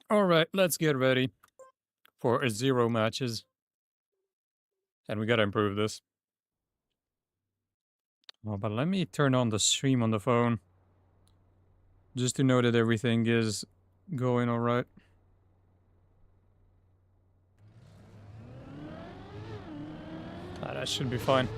Alright, let's get ready for a 0 matches. And we gotta improve this. Oh, but let me turn on the stream on the phone. Just to know that everything is going alright. That should be fine.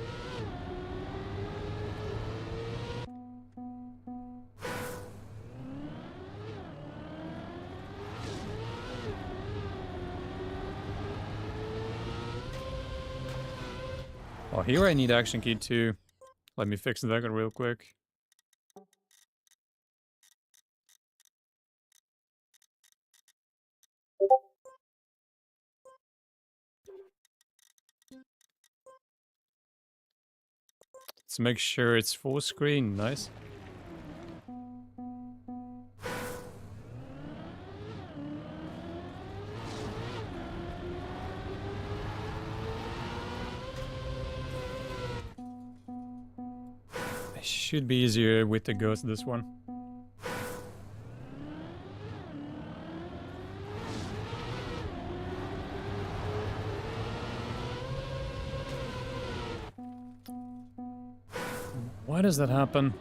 Oh, here I need action key too. Let me fix that real quick. Let's make sure it's full screen. Nice. It should be easier with the ghost this one. Why does that happen?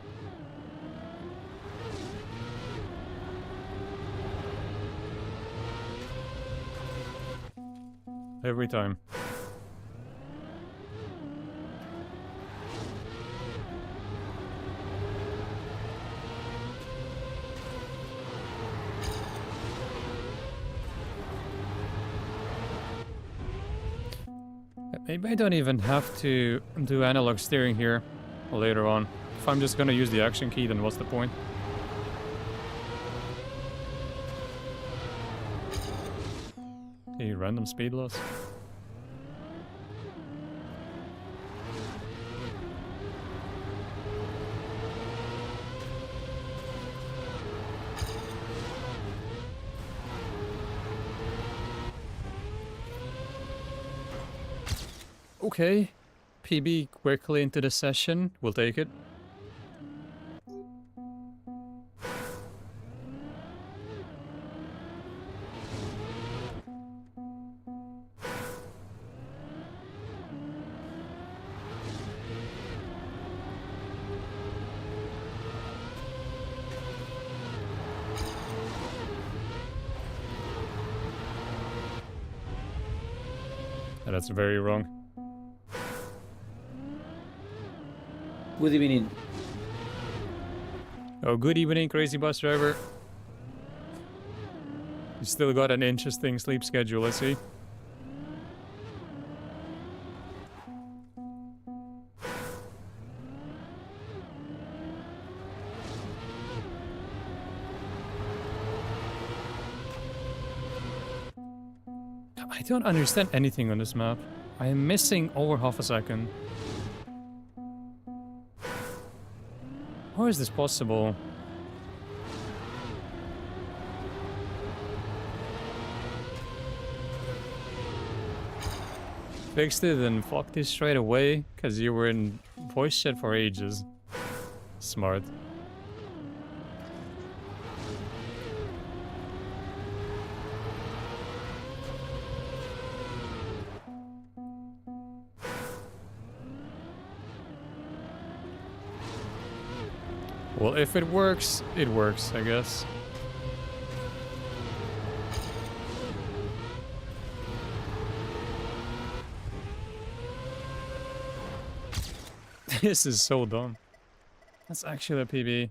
Every time. Maybe I don't even have to do analog steering here later on. If I'm just gonna use the action key, then what's the point? Hey, random speed loss. Okay. PB quickly into the session. We'll take it. That's very wrong. Good evening. Oh, good evening, crazy bus driver. You still got an interesting sleep schedule, I see. I don't understand anything on this map. I am missing over half a second. How is this possible? Fixed it and fucked it straight away, because you were in voice chat for ages. Smart. Well, if it works, I guess. This is so dumb. That's actually a PB.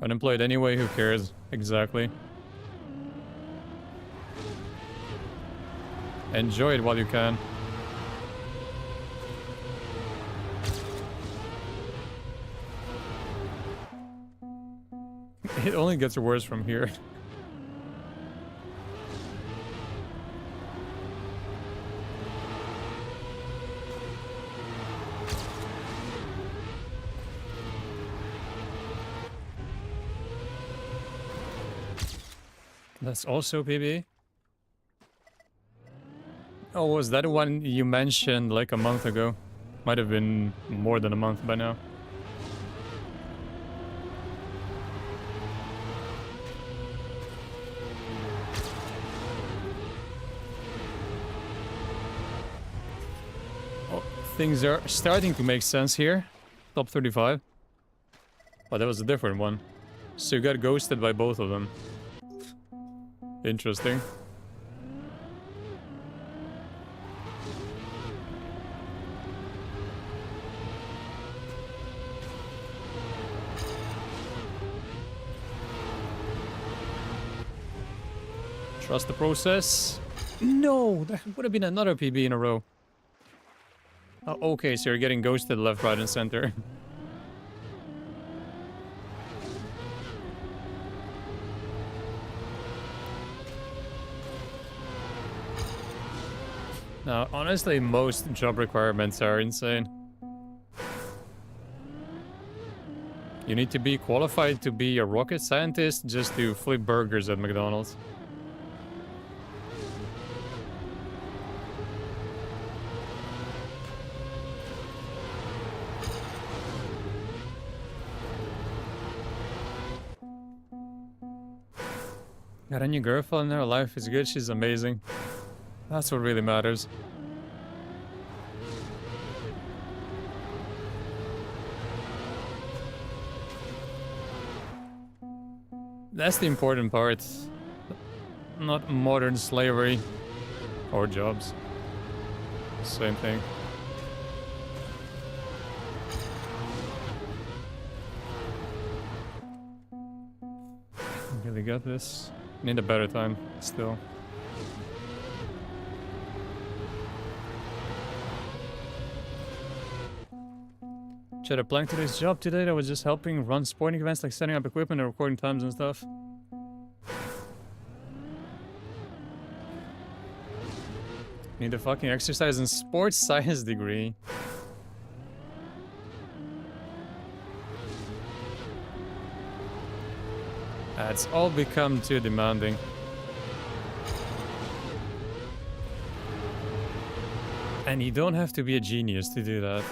Unemployed anyway, who cares? Exactly. Enjoy it while you can. It only gets worse from here. That's also PB. Oh, was that one you mentioned like a month ago? Might have been more than a month by now. Oh, things are starting to make sense here. Top 35. Oh, that was a different one. So you got ghosted by both of them. Interesting. Trust the process. No, that would have been another PB in a row. Oh, okay, so you're getting ghosted left, right, and center. Now, honestly, most job requirements are insane. You need to be qualified to be a rocket scientist just to flip burgers at McDonald's. Got a new girlfriend, her life is good, she's amazing. That's what really matters. That's the important part. Not modern slavery. Or jobs. Same thing. Really got this. Need a better time, still. Should I apply to this job today that was just helping run sporting events like setting up equipment and recording times and stuff? Need a fucking exercise and sports science degree. It's all become too demanding. And you don't have to be a genius to do that.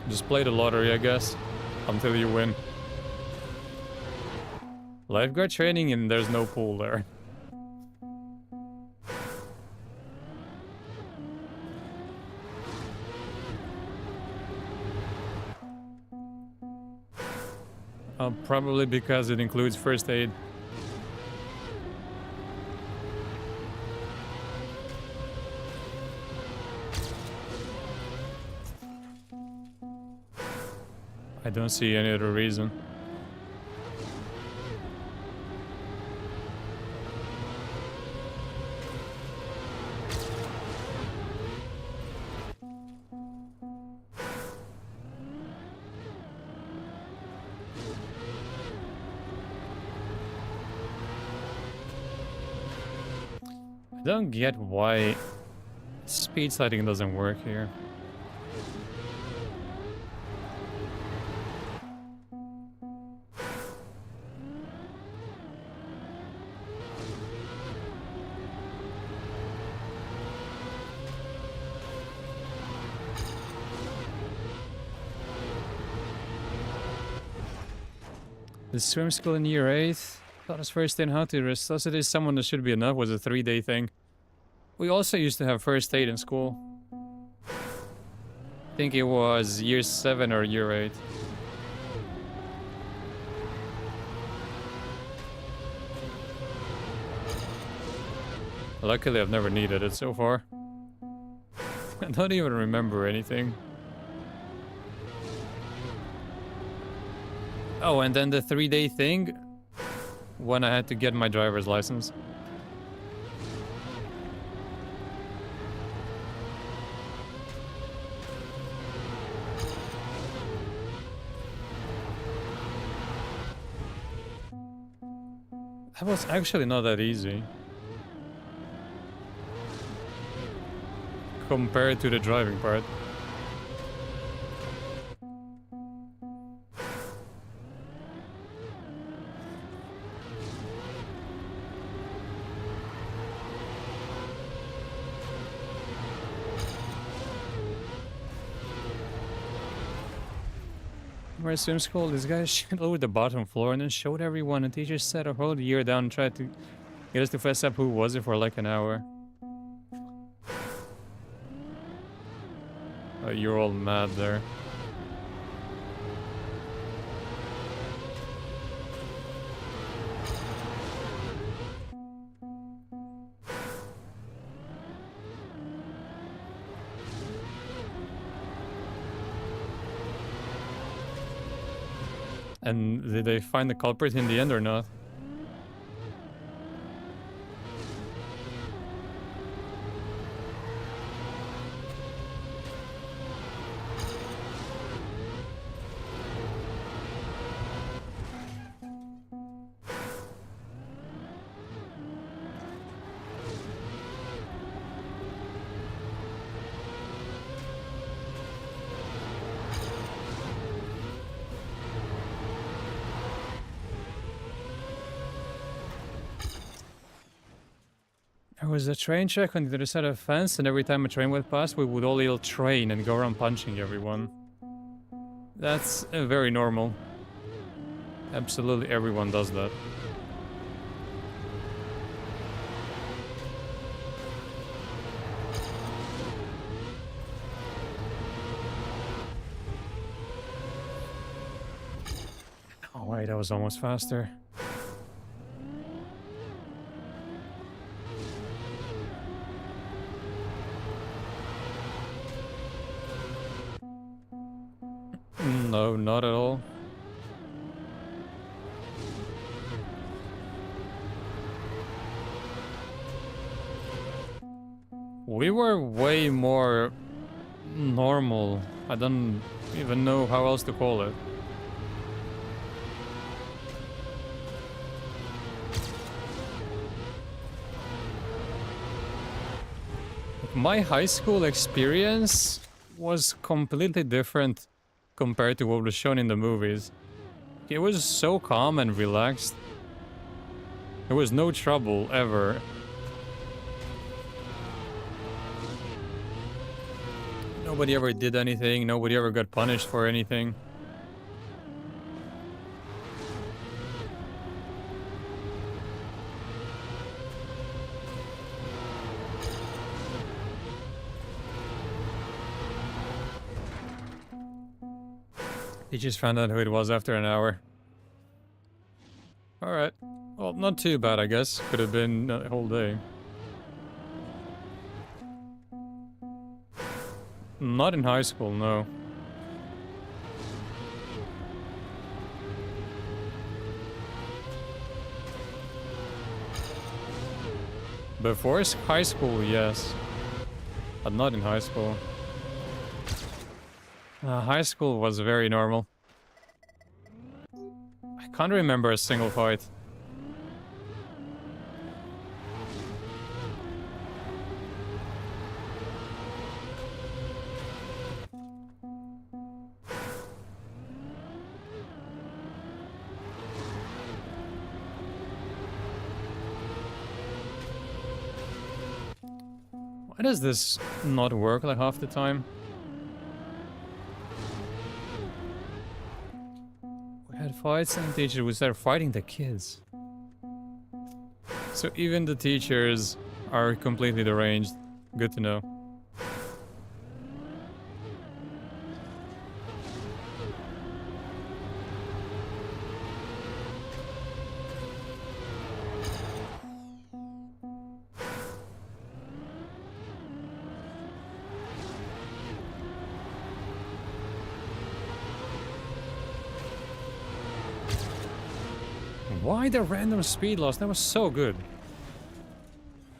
Just play the lottery, I guess, until you win. Lifeguard training and there's no pool there. Probably because it includes first aid. I don't see any other reason. I don't get why speed sliding doesn't work here. The swim school in year 8 taught us first aid and how to resuscitate someone that should be enough was a 3-day thing. We also used to have first aid in school. I think it was year 7 or year 8. Luckily I've never needed it so far. I don't even remember anything. Oh, and then the 3-day thing when I had to get my driver's license. That was actually not that easy. Compared to the driving part. Where's swim school? This guy shit over the bottom floor and then showed everyone, and teacher sat a whole year down and tried to get us to fess up who was it for like an hour. Oh, you're all mad there. And did they find the culprit in the end or not? There was a train track on the other side of the fence, and every time a train went past, we would all yell train and go around punching everyone. That's very normal. Absolutely everyone does that. Oh wait, that was almost faster. No, not at all. We were way more normal. I don't even know how else to call it. My high school experience was completely different compared to what was shown in the movies. It was so calm and relaxed. There was no trouble ever. Nobody ever did anything, nobody ever got punished for anything. He just found out who it was after an hour. Alright. Well, not too bad, I guess. Could have been a whole day. Not in high school, no. Before high school, yes. But not in high school. High school was very normal. I can't remember a single fight. Why does this not work like half the time? We had fights and the teacher would start fighting the kids. So even the teachers are completely deranged. Good to know. Why the random speed loss? That was so good.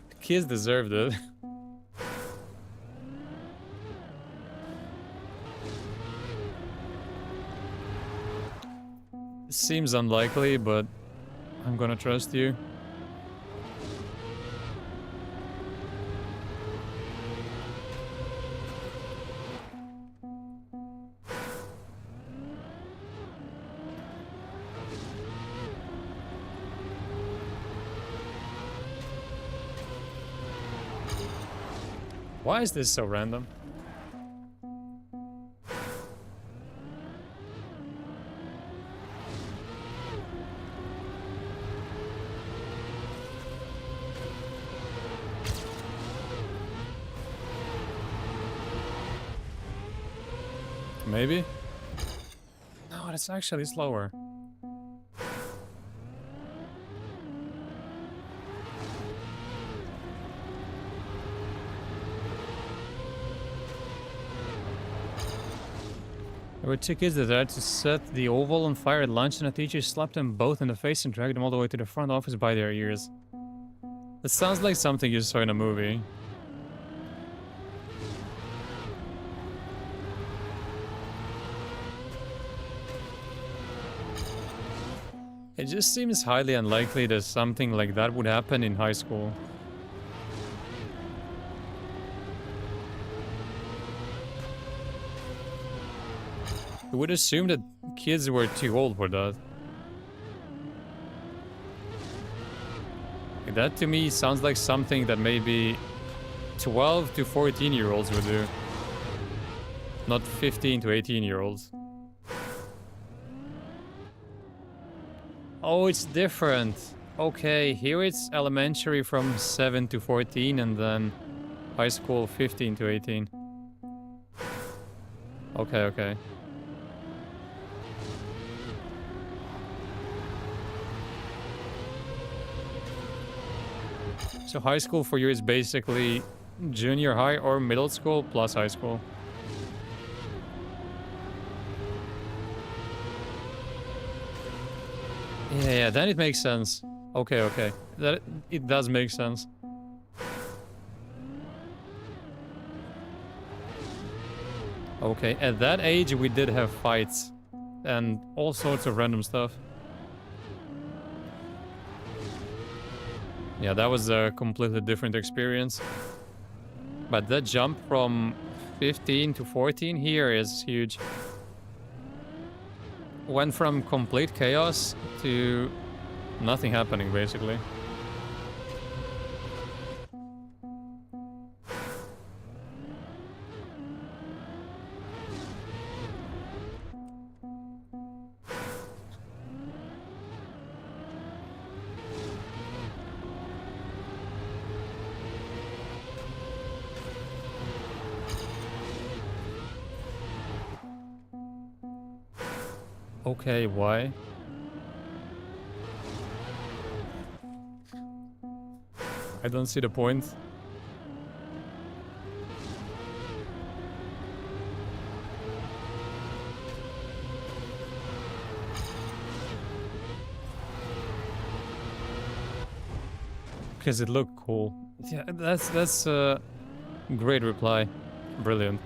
The kids deserved it. It seems unlikely, but I'm gonna trust you. Why is this so random? Maybe? No, it's actually slower. There were two kids that had to set the oval on fire at lunch, and a teacher slapped them both in the face and dragged them all the way to the front office by their ears. That sounds like something you saw in a movie. It just seems highly unlikely that something like that would happen in high school. I would assume that kids were too old for that. That to me sounds like something that maybe 12 to 14-year-olds would do. Not 15 to 18-year-olds. Oh, it's different. Okay, here it's elementary from 7 to 14 and then high school 15 to 18. Okay. So high school for you is basically junior high or middle school plus high school. Yeah, then it makes sense. Okay. It does make sense. Okay, at that age we did have fights and all sorts of random stuff. Yeah, that was a completely different experience. But that jump from 15 to 14 here is huge. Went from complete chaos to nothing happening, basically. Okay, why? I don't see the point. Because it looked cool. Yeah, that's a great reply. Brilliant.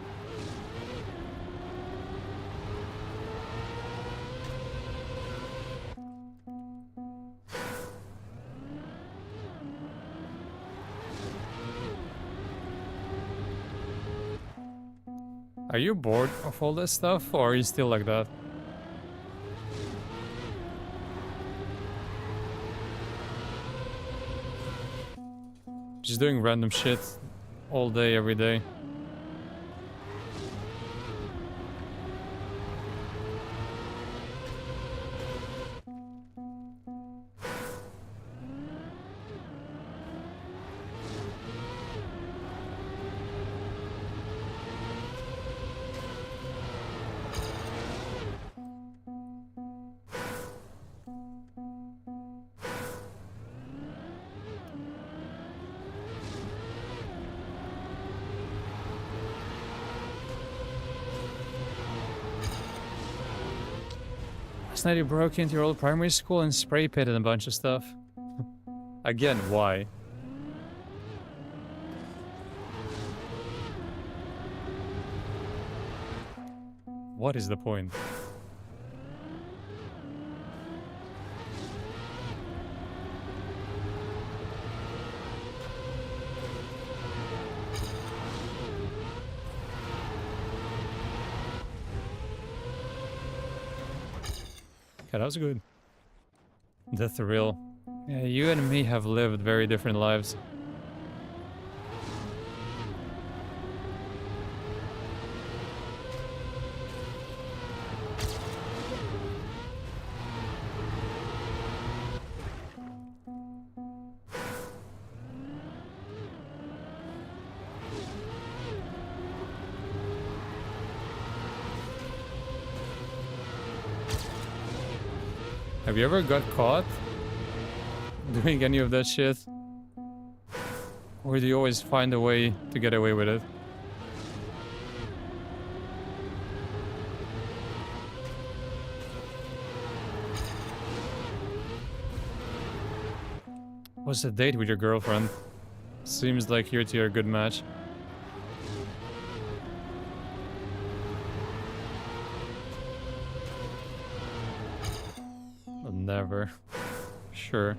Are you bored of all this stuff, or are you still like that? Just doing random shit all day, every day. Last night you broke into your old primary school and spray painted a bunch of stuff. Again, why? What is the point? Yeah, that was good. The thrill. Yeah, you and me have lived very different lives. Have you ever got caught doing any of that shit? Or do you always find a way to get away with it? What's the date with your girlfriend? Seems like you're to a good match. Never. Sure.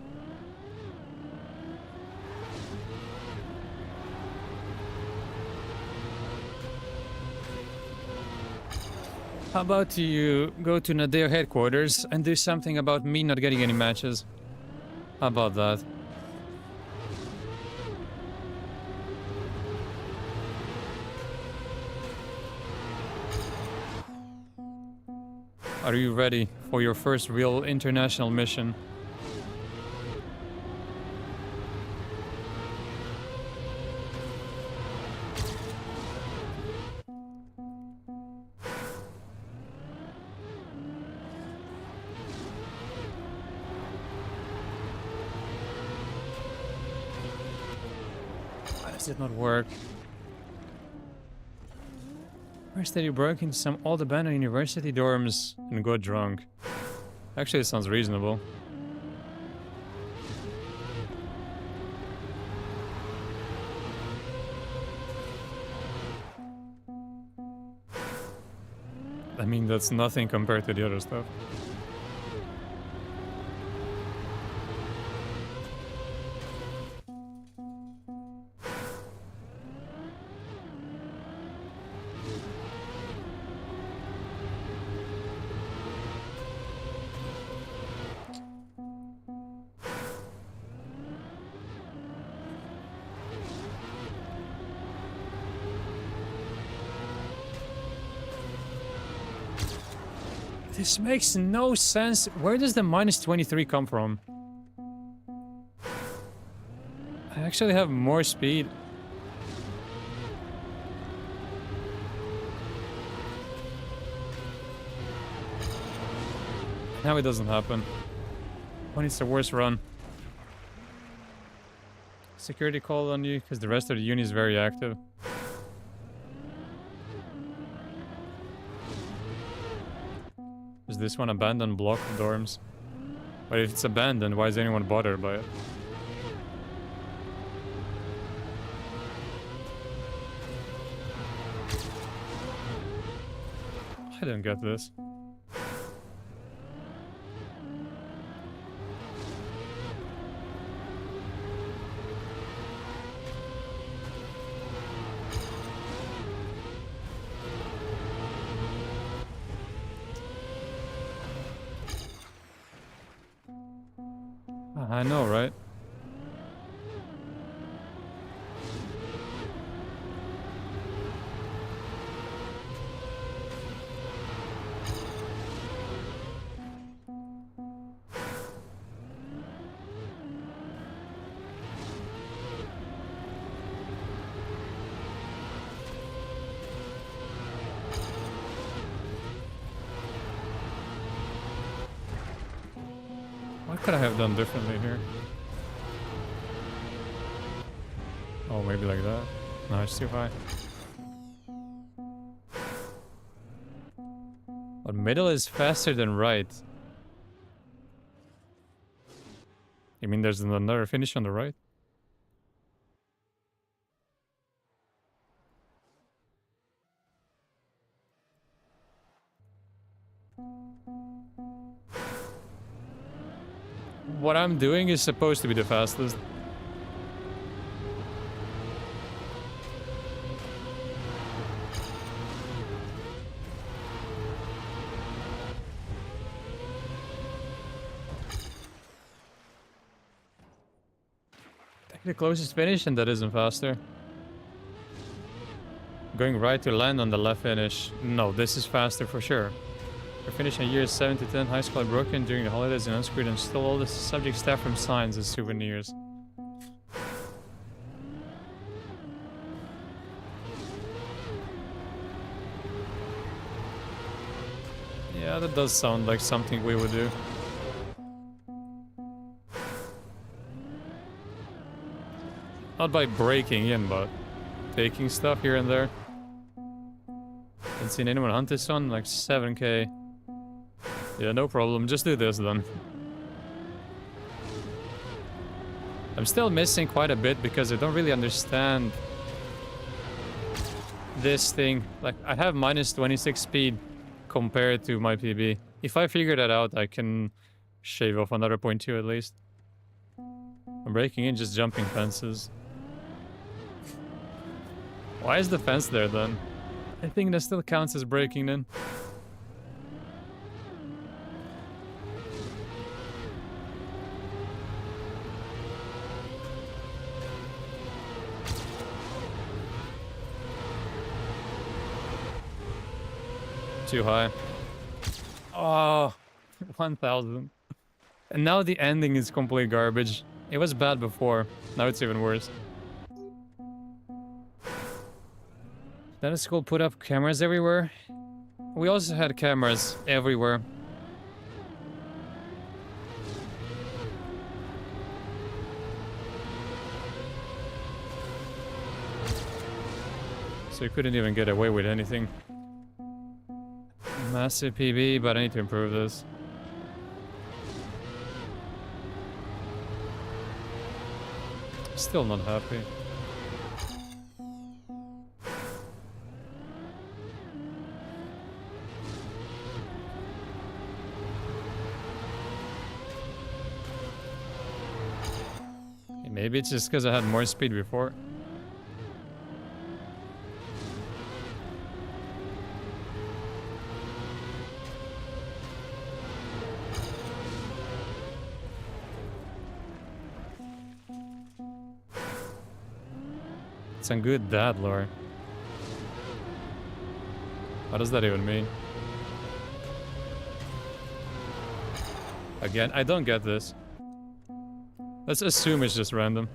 How about you go to Nadeo headquarters and do something about me not getting any matches? How about that? Are you ready for your first real international mission? Why does it not work? First that you broke into some old abandoned university dorms and got drunk. Actually, it sounds reasonable. I mean, that's nothing compared to the other stuff. This makes no sense. Where does the minus 23 come from? I actually have more speed. Now it doesn't happen. When it's the worst run. Security called on you because the rest of the uni is very active. Is this one abandoned block of dorms? But if it's abandoned, why is anyone bothered by it? I don't get this. I know, right? What could I have done differently here? Oh, maybe like that. No, it's too high. But middle is faster than right. You mean there's another finish on the right? What I'm doing is supposed to be the fastest. Take the closest finish and that isn't faster. Going right to land on the left finish. No, this is faster for sure. I finished in years 7 to 10 high school at Brooklyn during the holidays and unscrewed and stole all the subject staff from signs as souvenirs. Yeah, that does sound like something we would do. Not by breaking in, but taking stuff here and there. Haven't seen anyone hunt this one, like 7k. Yeah, no problem, just do this then. I'm still missing quite a bit because I don't really understand this thing. Like, I have minus 26 speed compared to my PB. If I figure that out, I can shave off another 0.2 at least. I'm breaking in, just jumping fences. Why is the fence there then? I think that still counts as breaking in. Too high. Oh, 1000. And now the ending is complete garbage. It was bad before, now it's even worse. Then the school put up cameras everywhere. We also had cameras everywhere. So you couldn't even get away with anything. Massive PB, but I need to improve this. Still not happy. Maybe it's just because I had more speed before. Some good dad lore. What does that even mean? Again, I don't get this. Let's assume it's just random.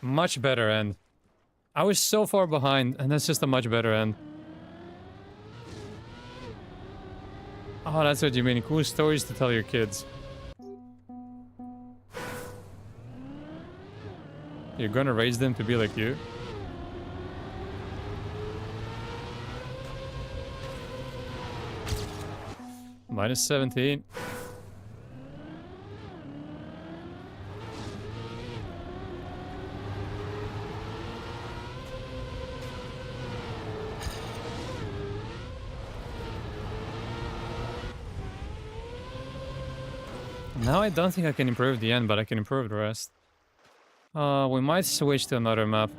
Much better end. I was so far behind, and that's just a much better end. Oh, that's what you mean. Cool stories to tell your kids. You're gonna raise them to be like you? Minus 17. Now I don't think I can improve the end, but I can improve the rest. We might switch to another map.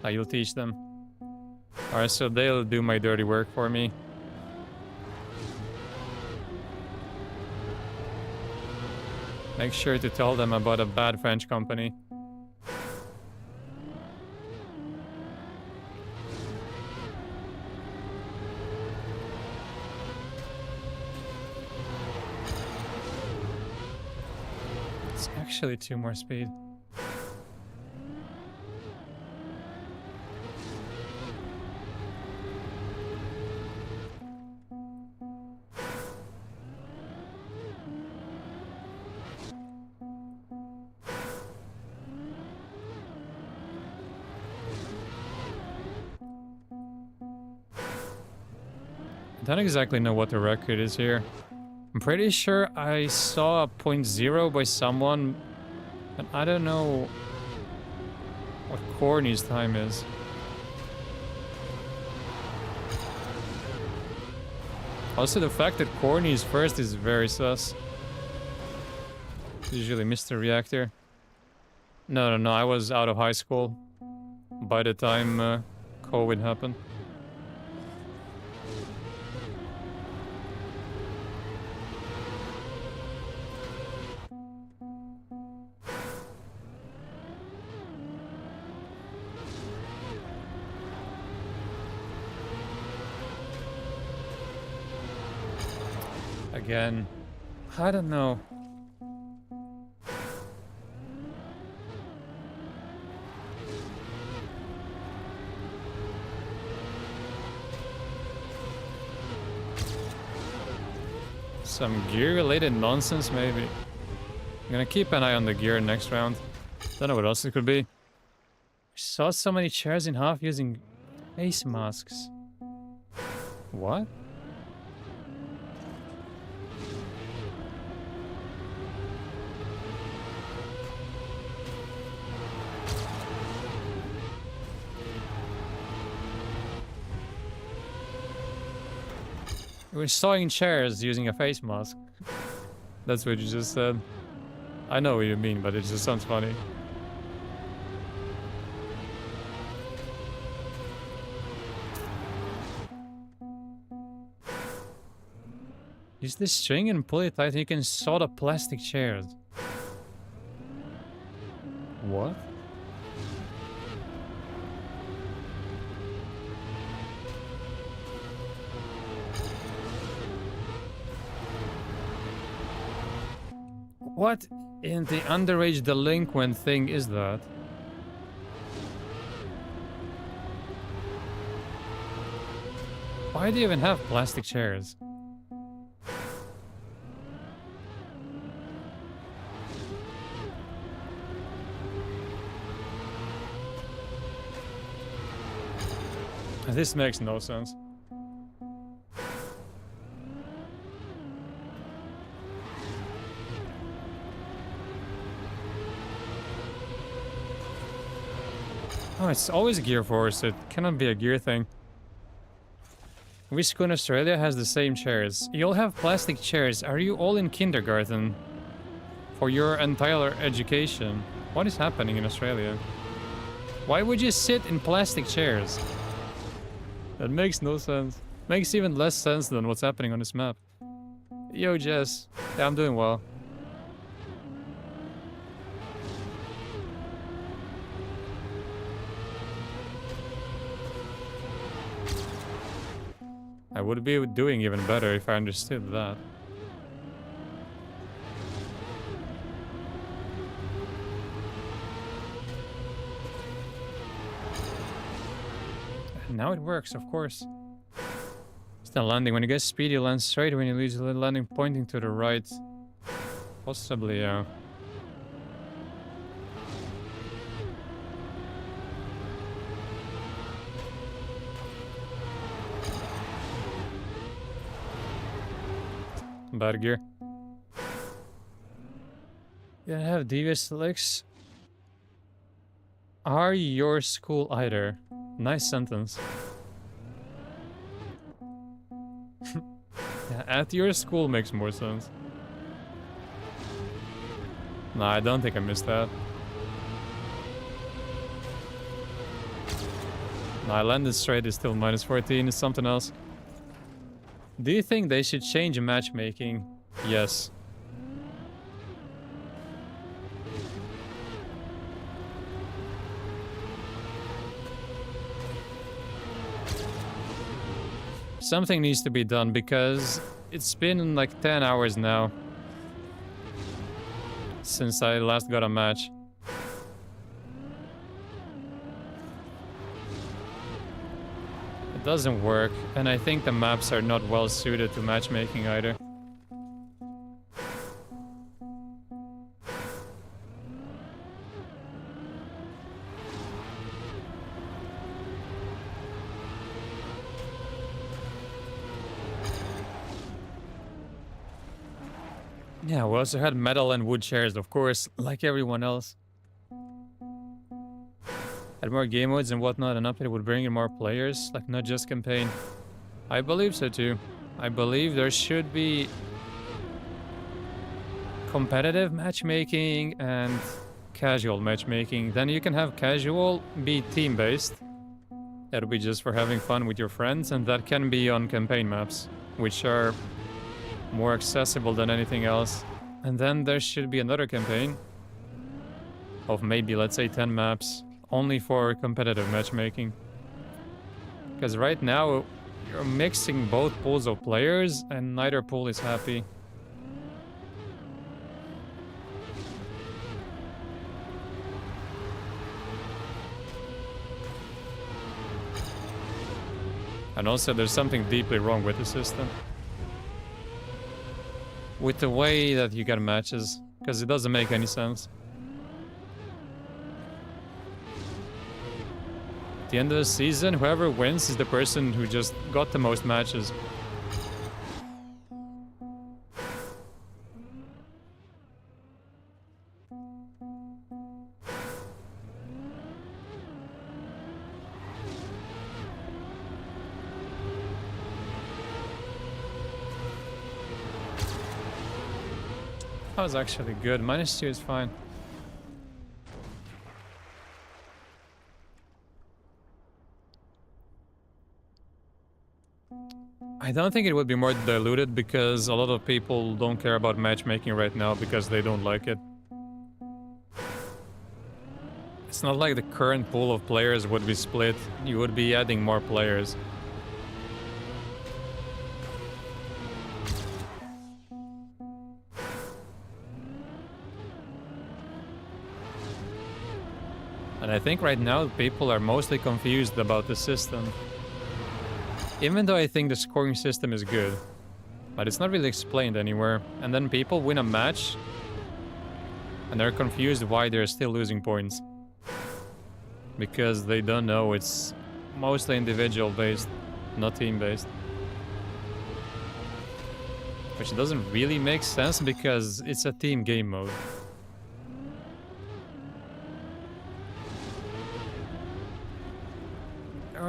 You'll teach them. Alright, so they'll do my dirty work for me. Make sure to tell them about a bad French company. It's actually 2 more speed. I don't exactly know what the record is here. I'm pretty sure I saw a 0.0 by someone, and I don't know what Corny's time is. Also, the fact that Corny is first is very sus. Usually Mr. Reactor. No, I was out of high school by the time COVID happened. Again, I don't know. Some gear-related nonsense, maybe. I'm gonna keep an eye on the gear next round. Don't know what else it could be. I saw so many chairs in half using face masks. What? We're sawing chairs using a face mask. That's what you just said. I know what you mean, but it just sounds funny. Use this string and pull it tight and you can saw the plastic chairs. What? What in the underage delinquent thing is that? Why do you even have plastic chairs? This makes no sense. Oh, it's always gear force. It cannot be a gear thing. Which school in Australia has the same chairs? You all have plastic chairs. Are you all in kindergarten? For your entire education? What is happening in Australia? Why would you sit in plastic chairs? That makes no sense. Makes even less sense than what's happening on this map. Yo, Jess. Yeah, I'm doing well. I would be doing even better if I understood that. Now it works, of course. Still landing. When you get speed, you land straight. When you lose, you landing pointing to the right. Possibly, yeah. Bad gear. You have devious slicks. Are your school either? Nice sentence. Yeah, at your school makes more sense. Nah, I don't think I missed that. Nah, I landed straight, is still minus 14, is something else. Do you think they should change matchmaking? Yes. Something needs to be done because it's been like 10 hours now since I last got a match. It doesn't work, and I think the maps are not well suited to matchmaking either. Yeah, we also had metal and wood chairs, of course, like everyone else. Had more game modes and whatnot, an update would bring in more players, like not just campaign. I believe so too. I believe there should be competitive matchmaking and casual matchmaking. Then you can have casual be team-based. That'll be just for having fun with your friends, and that can be on campaign maps, which are more accessible than anything else. And then there should be another campaign of maybe, let's say, 10 maps only for competitive matchmaking. Because right now you're mixing both pools of players and neither pool is happy. And also there's something deeply wrong with the system. with the way that you get matches, because it doesn't make any sense. At the end of the season, whoever wins is the person who just got the most matches. That was actually good. -2 is fine. I don't think it would be more diluted because a lot of people don't care about matchmaking right now because they don't like it. It's not like the current pool of players would be split. You would be adding more players. And I think right now people are mostly confused about the system. Even though I think the scoring system is good. But it's not really explained anywhere. And then people win a match and they're confused why they're still losing points. Because they don't know it's mostly individual based, not team based. Which doesn't really make sense because it's a team game mode.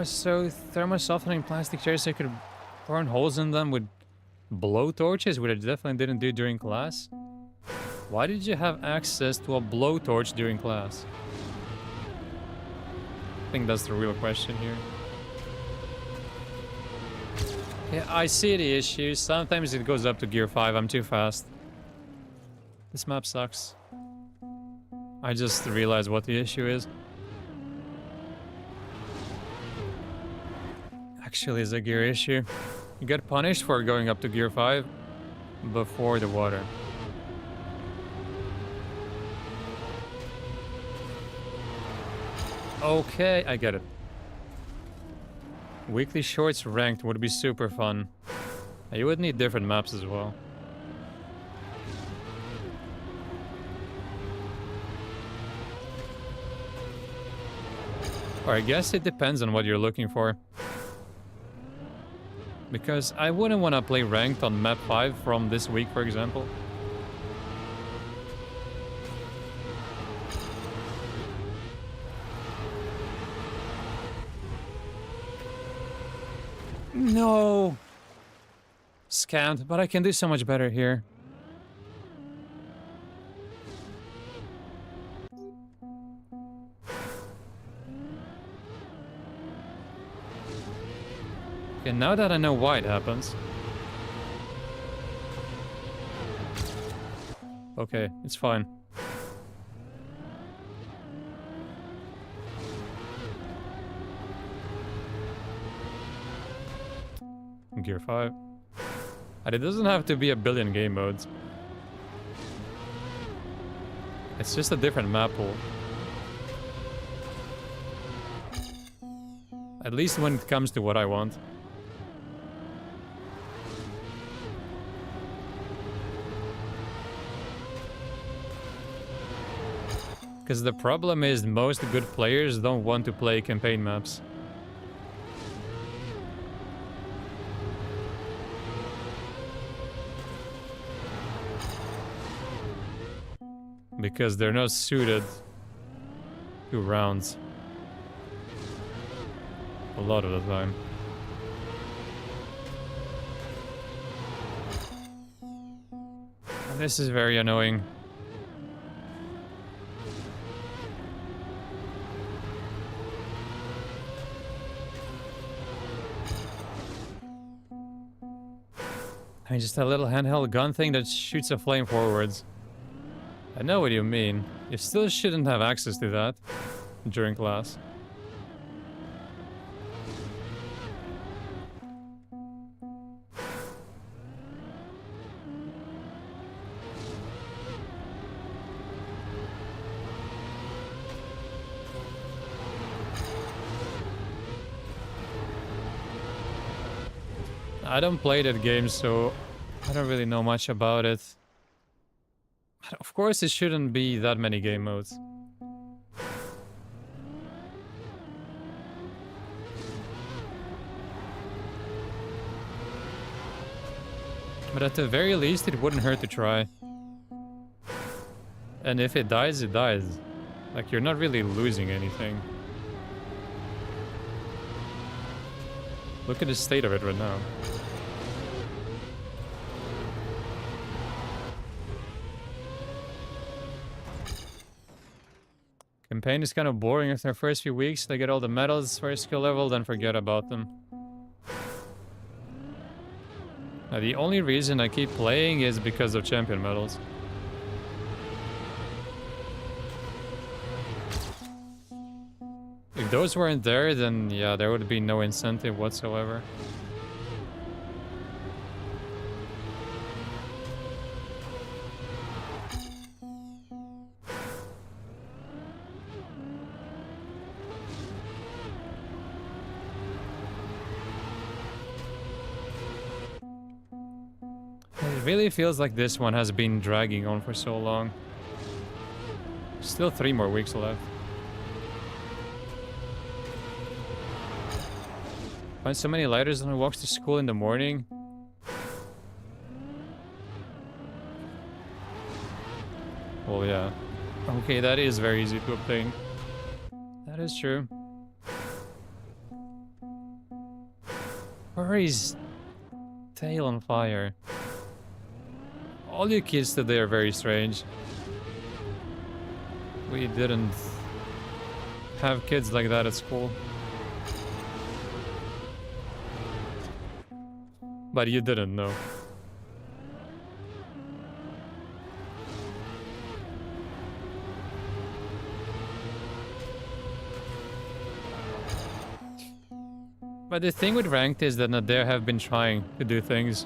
So thermo-softening plastic chairs, I could burn holes in them with blow torches, which I definitely didn't do during class. Why did you have access to a blowtorch during class? I think that's the real question here. Yeah, I see the issue. Sometimes it goes up to gear 5. I'm too fast. This map sucks. I just realized what the issue is. Actually, is a gear issue. You get punished for going up to gear 5 before the water. Okay, I get it. Weekly shorts ranked would be super fun. You would need different maps as well. Or I guess it depends on what you're looking for. Because I wouldn't want to play ranked on map 5 from this week, for example. No! Scammed, but I can do so much better here. Okay, now that I know why it happens. Okay, it's fine. Gear 5. And it doesn't have to be a billion game modes. It's just a different map pool. At least when it comes to what I want. Because the problem is most good players don't want to play campaign maps. Because they're not suited to rounds. A lot of the time. And this is very annoying. I mean, just a little handheld gun thing that shoots a flame forwards. I know what you mean. You still shouldn't have access to that during class. I don't play that game, so I don't really know much about it. But of course, it shouldn't be that many game modes. But at the very least, it wouldn't hurt to try. And if it dies, it dies. Like, you're not really losing anything. Look at the state of it right now. Campaign is kind of boring after the first few weeks. They get all the medals for skill level, then forget about them. Now, the only reason I keep playing is because of champion medals. If those weren't there, then yeah, there would be no incentive whatsoever. It really feels like this one has been dragging on for so long. Still 3 more weeks left. Find so many lighters when he walks to school in the morning. Well, yeah. Okay, that is very easy to obtain. That is true. Furry's tail on fire. All you kids today are very strange. We didn't have kids like that at school. But you didn't know. But the thing with ranked is that Nader have been trying to do things.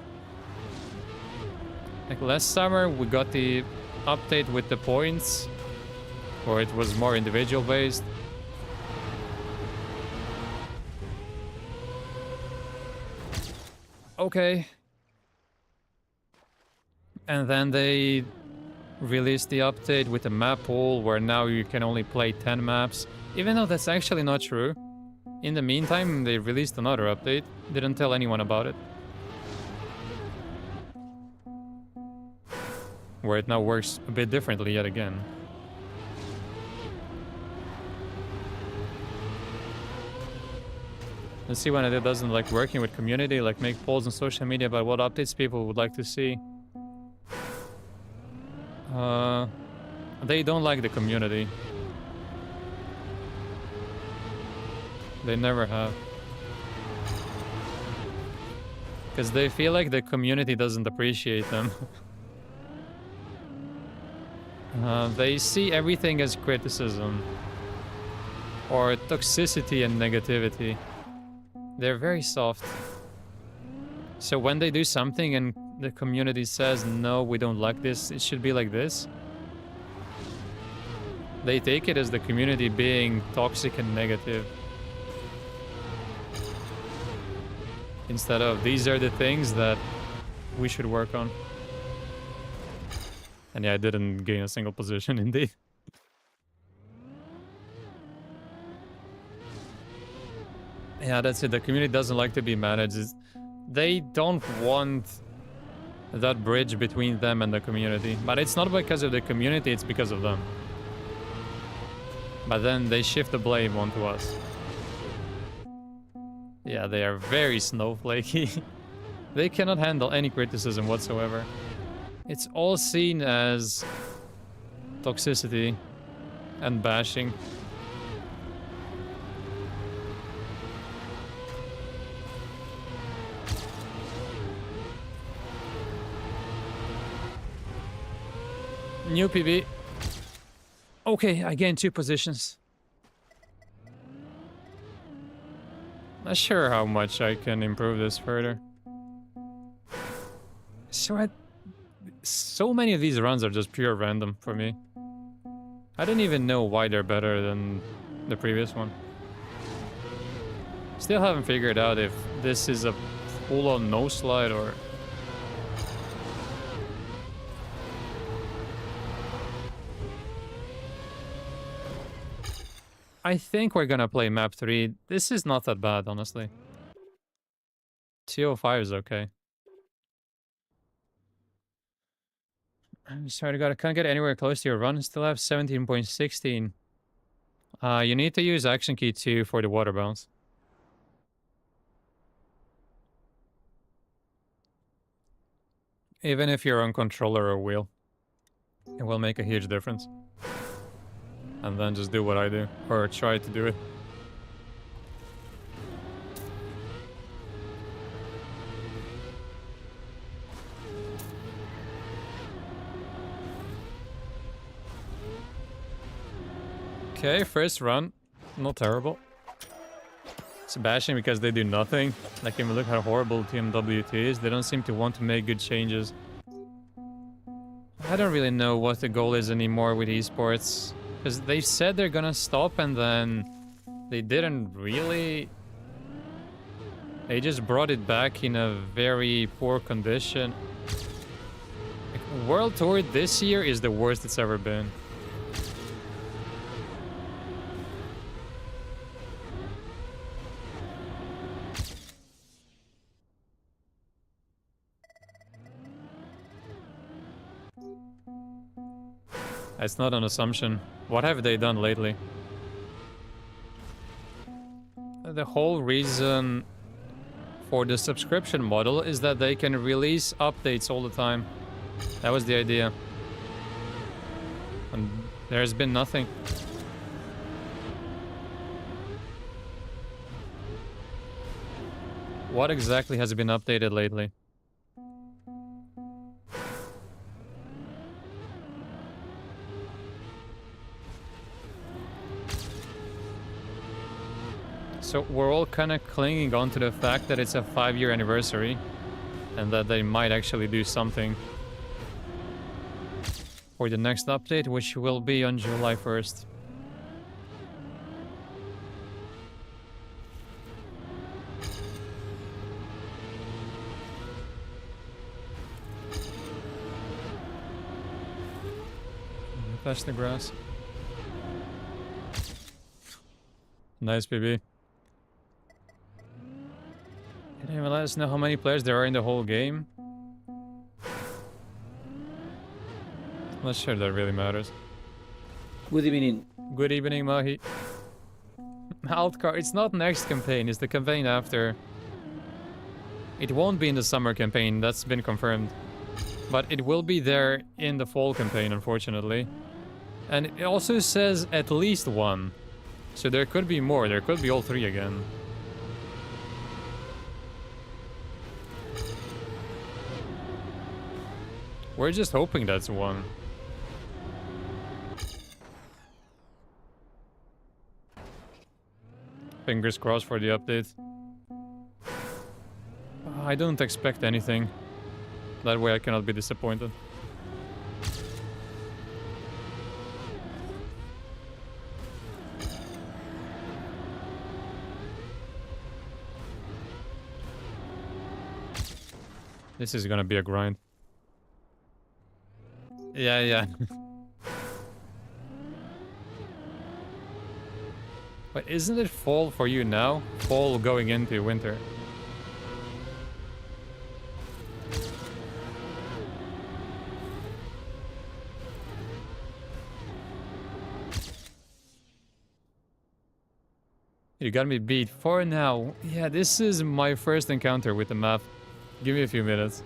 Like last summer, we got the update with the points, or it was more individual based. Okay. And then they released the update with the map pool where now you can only play 10 maps. Even though that's actually not true. In the meantime, they released another update. Didn't tell anyone about it. Where it now works a bit differently yet again. Let's see when it doesn't like working with community, like make polls on social media about what updates people would like to see. They don't like the community. They never have. Because they feel like the community doesn't appreciate them. They see everything as criticism. Or toxicity and negativity. They're very soft. So when they do something and the community says, no, we don't like this, it should be like this, they take it as the community being toxic and negative. Instead of, these are the things that we should work on. And yeah, I didn't gain a single position indeed. Yeah, that's it. The community doesn't like to be managed. They don't want that bridge between them and the community. But it's not because of the community, it's because of them. But then they shift the blame onto us. Yeah, they are very snowflakey. They cannot handle any criticism whatsoever. It's all seen as toxicity and bashing. New PB. Okay, I gained 2 positions. Not sure how much I can improve this further. So many of these runs are just pure random for me. I don't even know why they're better than the previous one. Still haven't figured out if this is a full-on no slide or I think we're gonna play map 3. This is not that bad, honestly. TO5 is okay. I'm sorry, God, I can't get anywhere close to your run. Still have 17.16. You need to use action key 2 for the water bounce. Even if you're on controller or wheel, it will make a huge difference. And then just do what I do, or try to do it. Okay, first run. Not terrible. It's bashing because they do nothing. Like, even look how horrible TMWT is. They don't seem to want to make good changes. I don't really know what the goal is anymore with esports. Because they said they're gonna stop and then they didn't really. They just brought it back in a very poor condition. Like, World Tour this year is the worst it's ever been. It's not an assumption. What have they done lately? The whole reason for the subscription model is that they can release updates all the time. That was the idea. And there's been nothing. What exactly has been updated lately? So we're all kind of clinging on to the fact that it's a 5-year anniversary and that they might actually do something for the next update, which will be on July 1st. Touch the grass. Nice, BB. Can you even let us know how many players there are in the whole game? Not sure that really matters. Good evening. Good evening, Mahi. Altcar, it's not next campaign, it's the campaign after. It won't be in the summer campaign, that's been confirmed. But it will be there in the fall campaign, unfortunately. And it also says at least one. So there could be more, there could be all 3 again. We're just hoping that's one. Fingers crossed for the update. I don't expect anything. That way I cannot be disappointed. This is gonna be a grind. Yeah. But isn't it fall for you now? Fall going into winter. You got me beat for now. Yeah, this is my first encounter with the map. Give me a few minutes.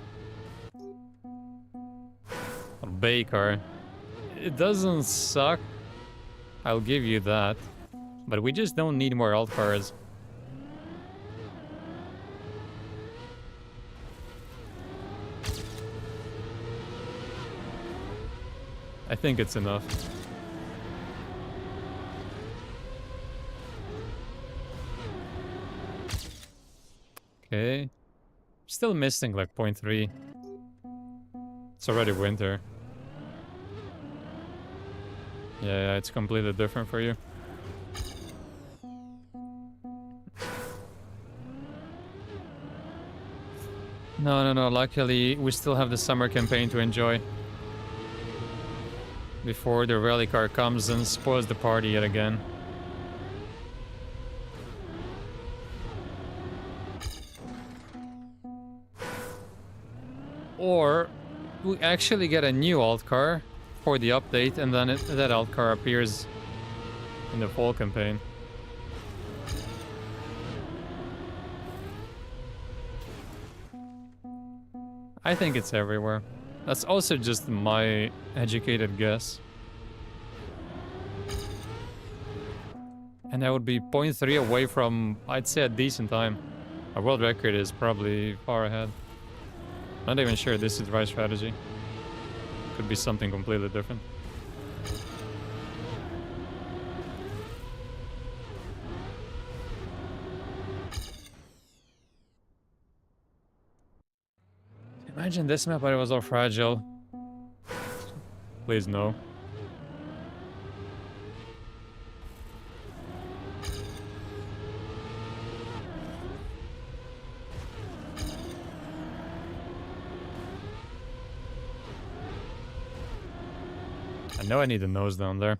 Baker. It doesn't suck. I'll give you that. But we just don't need more alt cars. I think it's enough. Okay. Still missing like 0.3. It's already winter. Yeah, it's completely different for you. No. Luckily, we still have the summer campaign to enjoy. Before the rally car comes and spoils the party yet again. Or we actually get a new alt car for the update, and then that alt car appears in the fall campaign. I think it's everywhere. That's also just my educated guess. And I would be 0.3 away from, I'd say, a decent time. A world record is probably far ahead. Not even sure this is the right strategy. Could be something completely different. Imagine this map, but it was all fragile. Please no. I know I need a nose down there.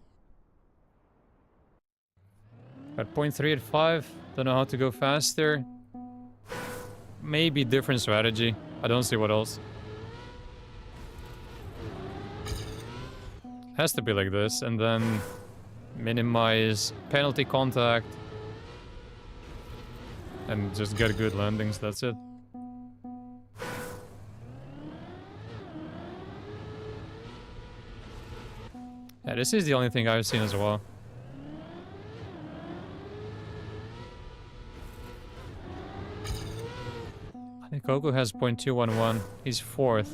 At 0.3 at 5, don't know how to go faster. Maybe different strategy. I don't see what else. Has to be like this, and then minimize penalty contact. And just get good landings, that's it. Yeah, this is the only thing I've seen as well. I think Goku has 0.211. He's 4th.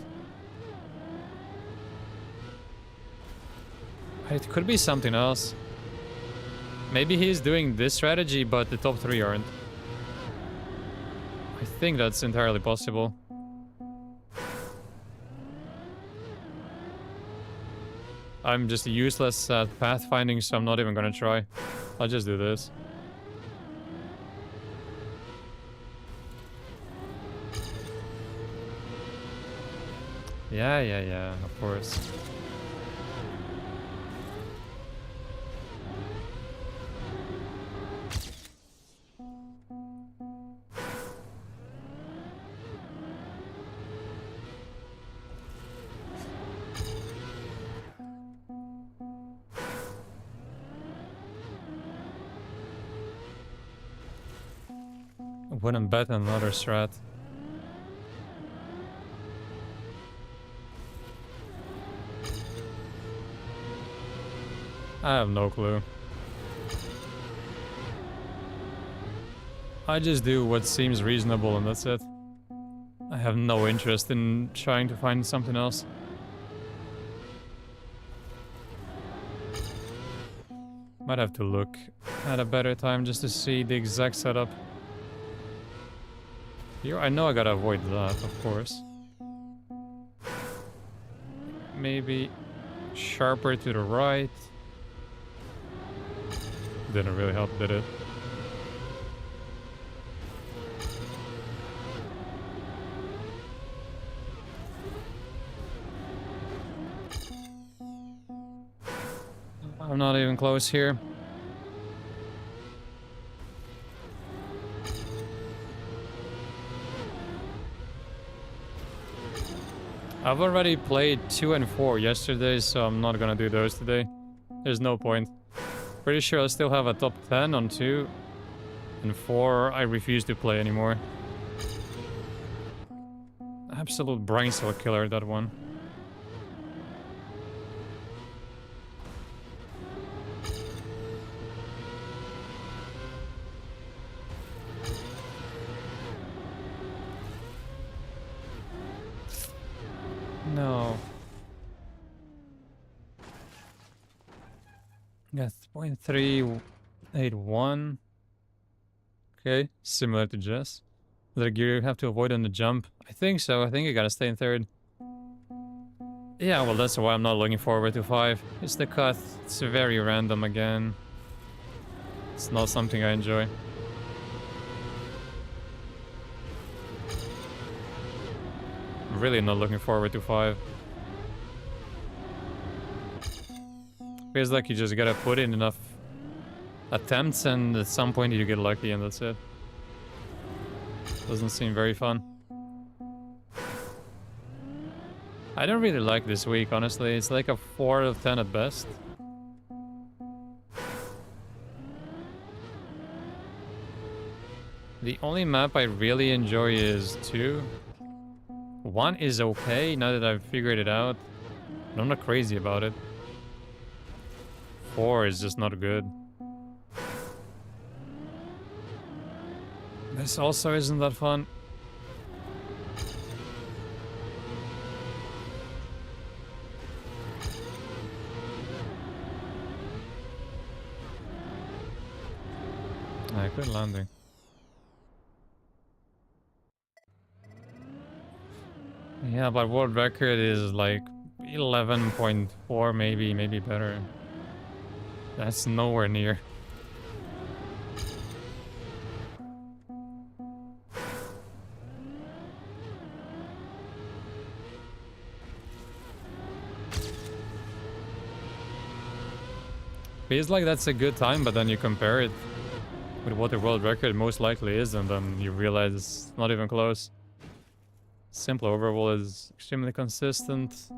It could be something else. Maybe he's doing this strategy, but the top 3 aren't. I think that's entirely possible. I'm just useless at pathfinding, so I'm not even gonna try. I'll just do this. Yeah, of course. Wouldn't bet another strat. I have no clue. I just do what seems reasonable and that's it. I have no interest in trying to find something else. Might have to look at a better time just to see the exact setup. Here, I know I gotta avoid that, of course. Maybe sharper to the right. Didn't really help, did it? I'm not even close here. I've already played 2 and 4 yesterday, so I'm not gonna do those today. There's no point. Pretty sure I still have a top 10 on 2. And 4, I refuse to play anymore. Absolute brain cell killer, that one. No. Yeah, 0.381. Okay, similar to Jess. The gear you have to avoid on the jump. I think so. I think you gotta stay in 3rd. Yeah, well, that's why I'm not looking forward to 5. It's the cut. It's very random again. It's not something I enjoy. I'm really not looking forward to 5. Feels like you just gotta put in enough attempts and at some point you get lucky and that's it. Doesn't seem very fun. I don't really like this week, honestly. It's like a 4 out of 10 at best. The only map I really enjoy is 2. 1 is okay, now that I've figured it out. But I'm not crazy about it. 4 is just not good. This also isn't that fun. Good landing. Yeah, but world record is like 11.4, maybe better. That's nowhere near. Feels like that's a good time, but then you compare it with what the world record most likely is, and then you realize it's not even close. Simple overall is extremely consistent.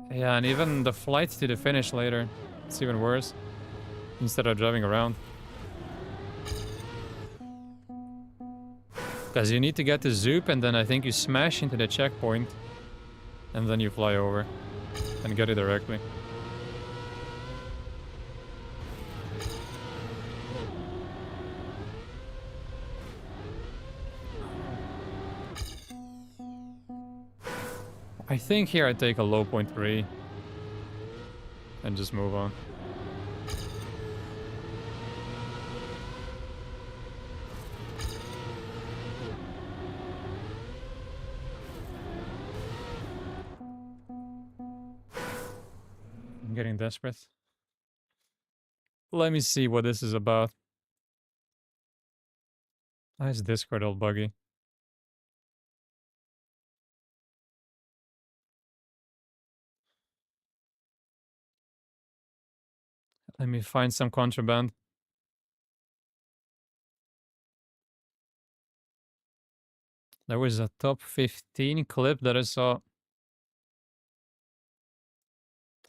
Yeah, and even the flight to the finish later, it's even worse. Instead of driving around. Because you need to get to Zoop, and then I think you smash into the checkpoint. And then you fly over. And get it directly. I think here I take a low 0.3 and just move on. I'm getting desperate. Let me see what this is about. Why is Discord all buggy? Let me find some contraband. There was a top 15 clip that I saw.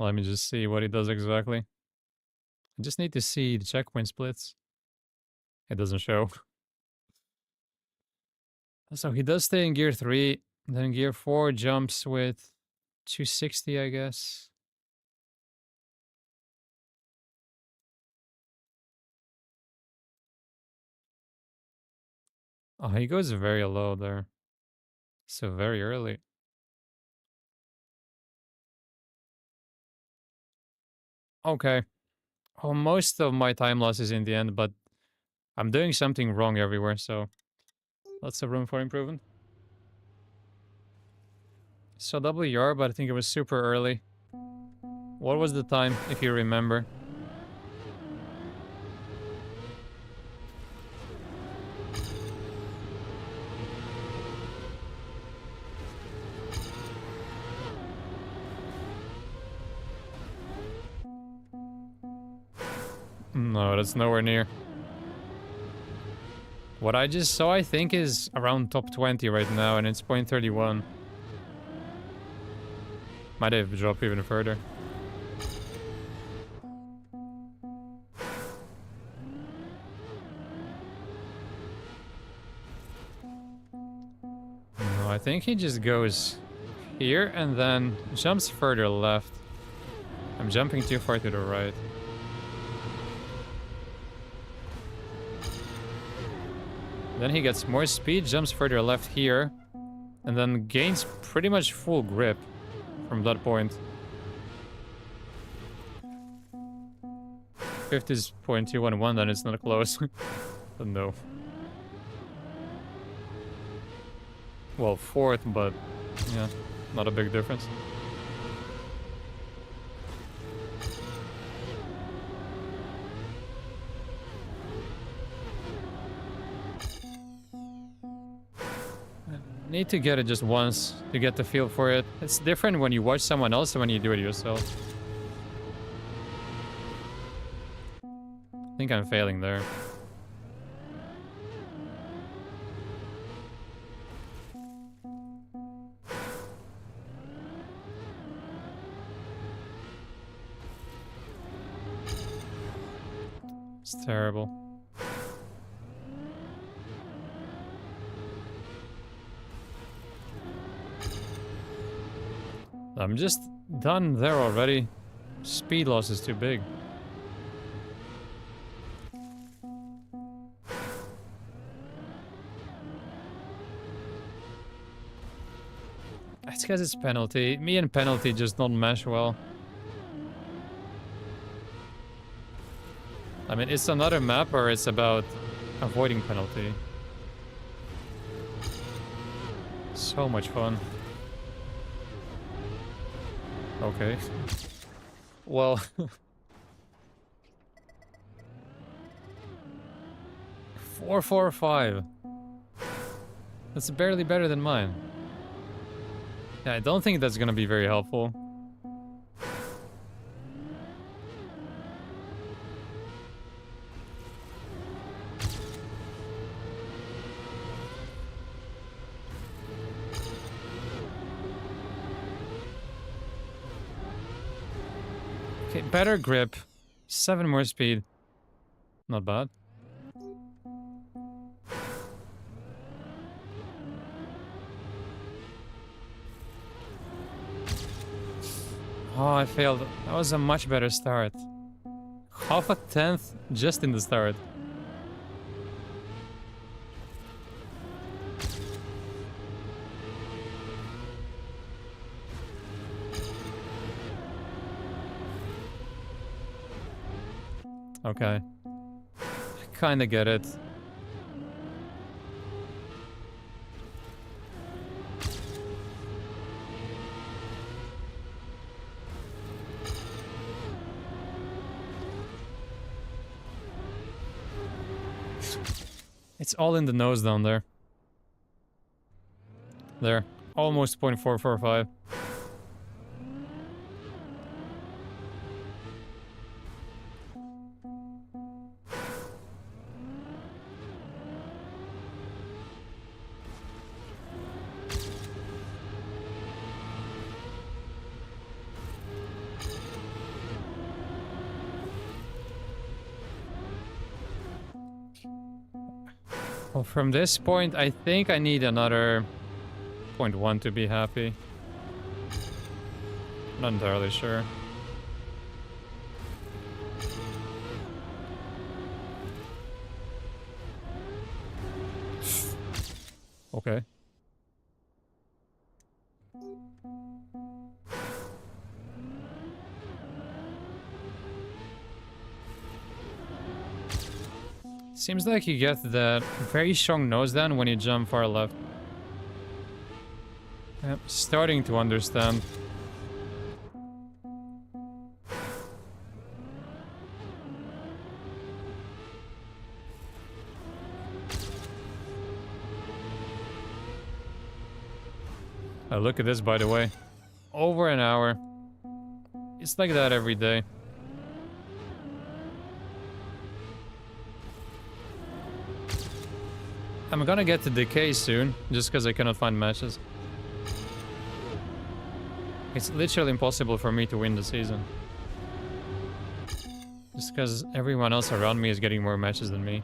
Let me just see what he does exactly. I just need to see the checkpoint splits. It doesn't show. So he does stay in gear 3. Then gear 4 jumps with 260, I guess. Oh, he goes very low there. So very early. Okay. Well, most of my time loss is in the end, but I'm doing something wrong everywhere, so lots of room for improvement. So WR, but I think it was super early. What was the time, if you remember? No, that's nowhere near. What I just saw, I think, is around top 20 right now, and it's 0.31. Might have dropped even further. No, I think he just goes here and then jumps further left. I'm jumping too far to the right. Then he gets more speed, jumps further left here, and then gains pretty much full grip from that point. 50 is 0.211, then it's not close. But no. Well, fourth, but yeah, not a big difference. Need to get it just once to get the feel for it. It's different when you watch someone else and when you do it yourself. I think I'm failing there. It's terrible. I'm just done there already. Speed loss is too big. It's because it's penalty. Me and penalty just don't mesh well. I mean, it's another map or it's about avoiding penalty. So much fun. Okay. Well... 445. That's barely better than mine. Yeah, I don't think that's gonna be very helpful. Okay, better grip. 7 more speed. Not bad. Oh, I failed. That was a much better start. Half a tenth just in the start. Okay. I kinda get it. It's all in the nose down there. There. Almost 0.445. Well, from this point, I think I need another 0.1 to be happy. Not entirely sure. Okay. Seems like you get that very strong nose down when you jump far left. Yep, starting to understand. Oh, look at this, by the way. Over an hour. It's like that every day. I'm gonna get to decay soon, just because I cannot find matches. It's literally impossible for me to win the season. Just because everyone else around me is getting more matches than me.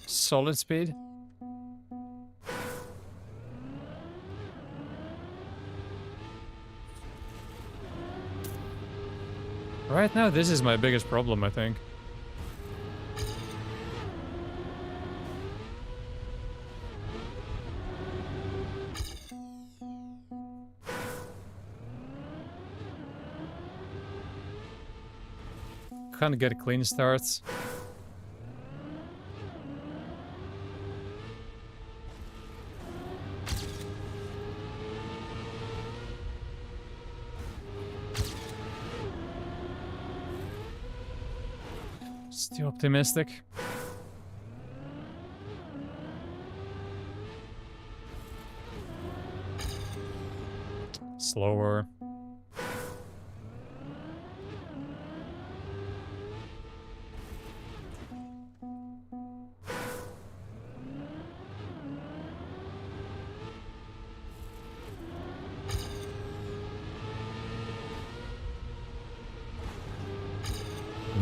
Solid speed. Right now, this is my biggest problem, I think. Can't get clean starts. Still optimistic. slower.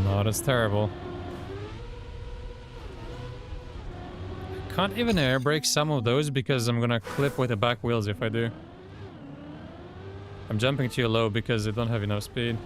Not as terrible. Can't even air brake some of those because I'm gonna clip with the back wheels if I do. I'm jumping too low because I don't have enough speed.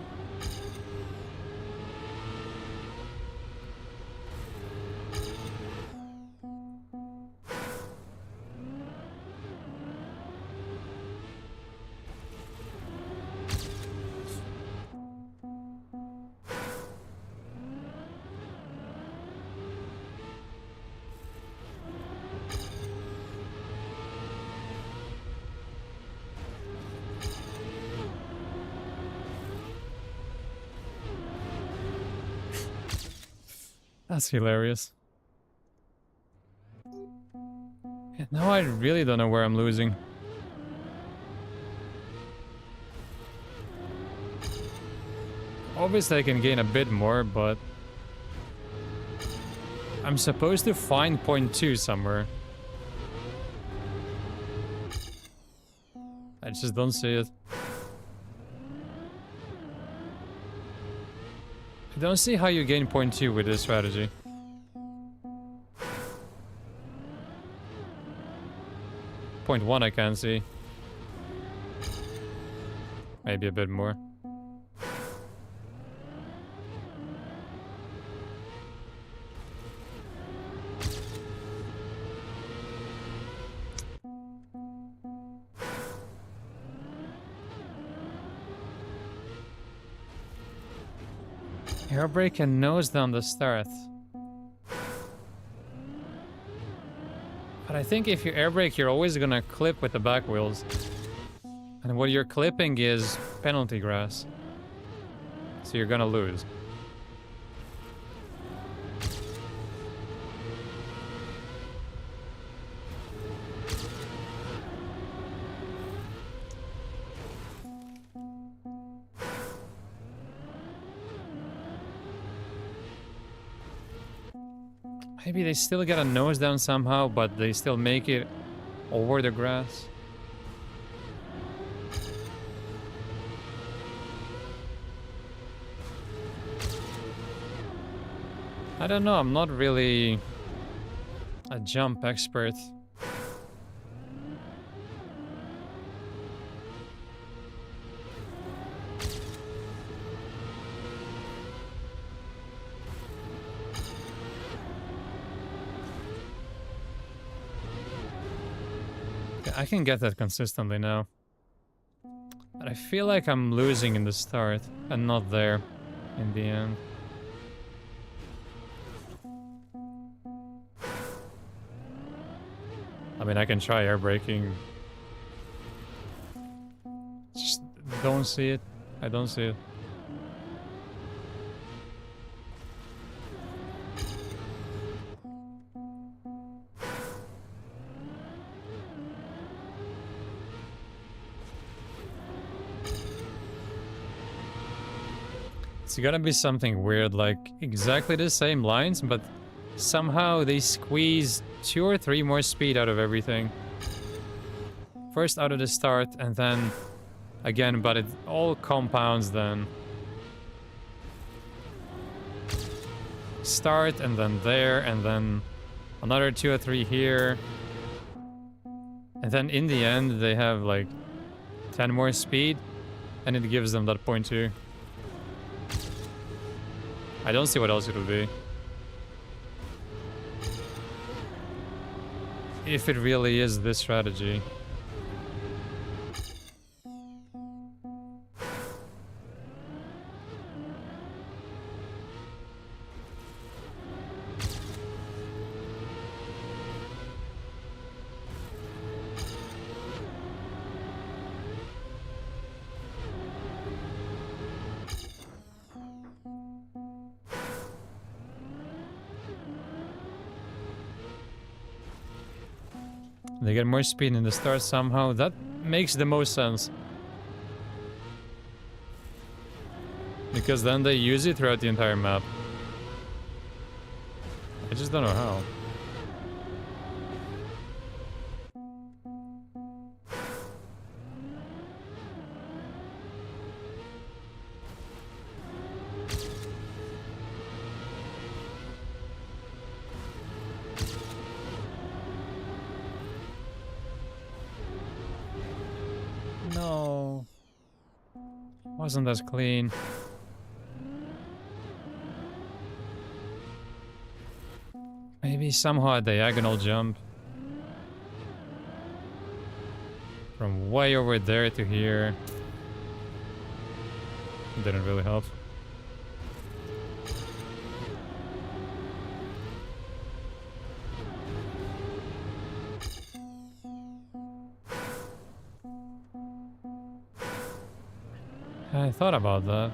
That's hilarious. Yeah, now I really don't know where I'm losing. Obviously I can gain a bit more, but I'm supposed to find point 2 somewhere. I just don't see it. I don't see how you gain point 2 with this strategy. Point 1 I can see. Maybe a bit more. Air brake and nose down the start. But I think if you air brake, you're always gonna clip with the back wheels. And what you're clipping is penalty grass. So you're gonna lose. Maybe they still get a nose down somehow, but they still make it over the grass. I don't know, I'm not really a jump expert. I can get that consistently now. But I feel like I'm losing in the start and not there in the end. I mean, I can try air braking. Just don't see it. I don't see it. It's gonna be something weird, like exactly the same lines, but somehow they squeeze 2 or 3 more speed out of everything. First out of the start, and then again, but it all compounds then. Start, and then there, and then another 2 or 3 here. And then in the end, they have like 10 more speed, and it gives them that point 2. I don't see what else it would be. If it really is this strategy. They get more speed in the start somehow. That makes the most sense. Because then they use it throughout the entire map. I just don't know how. No. Wasn't as clean. Maybe somehow a diagonal jump. From way over there to here. Didn't really help. I thought about that.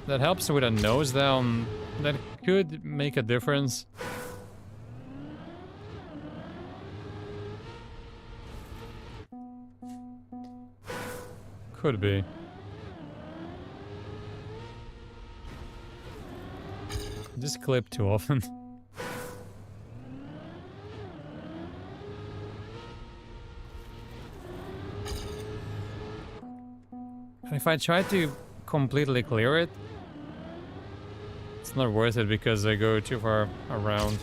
That helps with a nose down. That could make a difference. Could be. Just clip too often. And if I try to completely clear it, it's not worth it because I go too far around.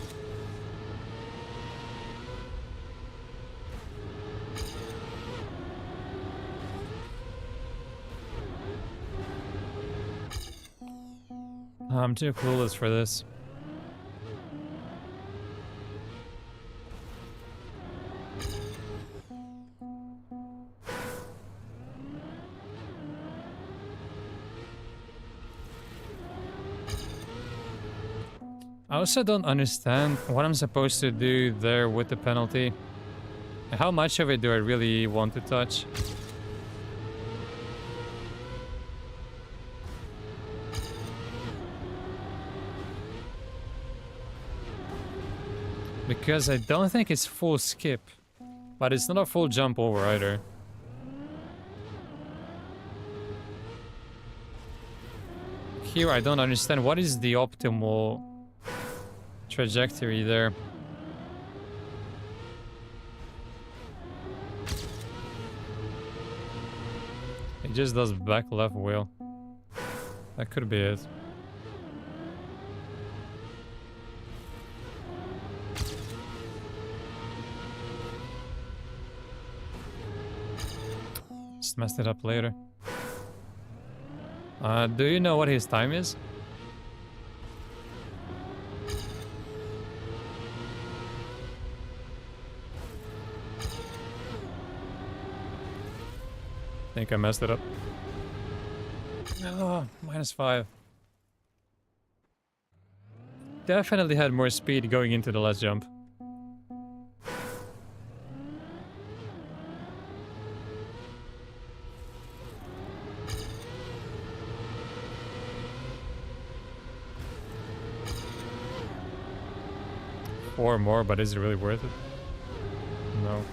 I'm too clueless for this. I also don't understand what I'm supposed to do there with the penalty. How much of it do I really want to touch? Because I don't think it's full skip, but it's not a full jump over either. Here I don't understand what is the optimal trajectory there. It just does back left wheel. That could be it. Just messed it up later. Do you know what his time is? I think I messed it up. Oh, -5. Definitely had more speed going into the last jump. Four more, but is it really worth it? No.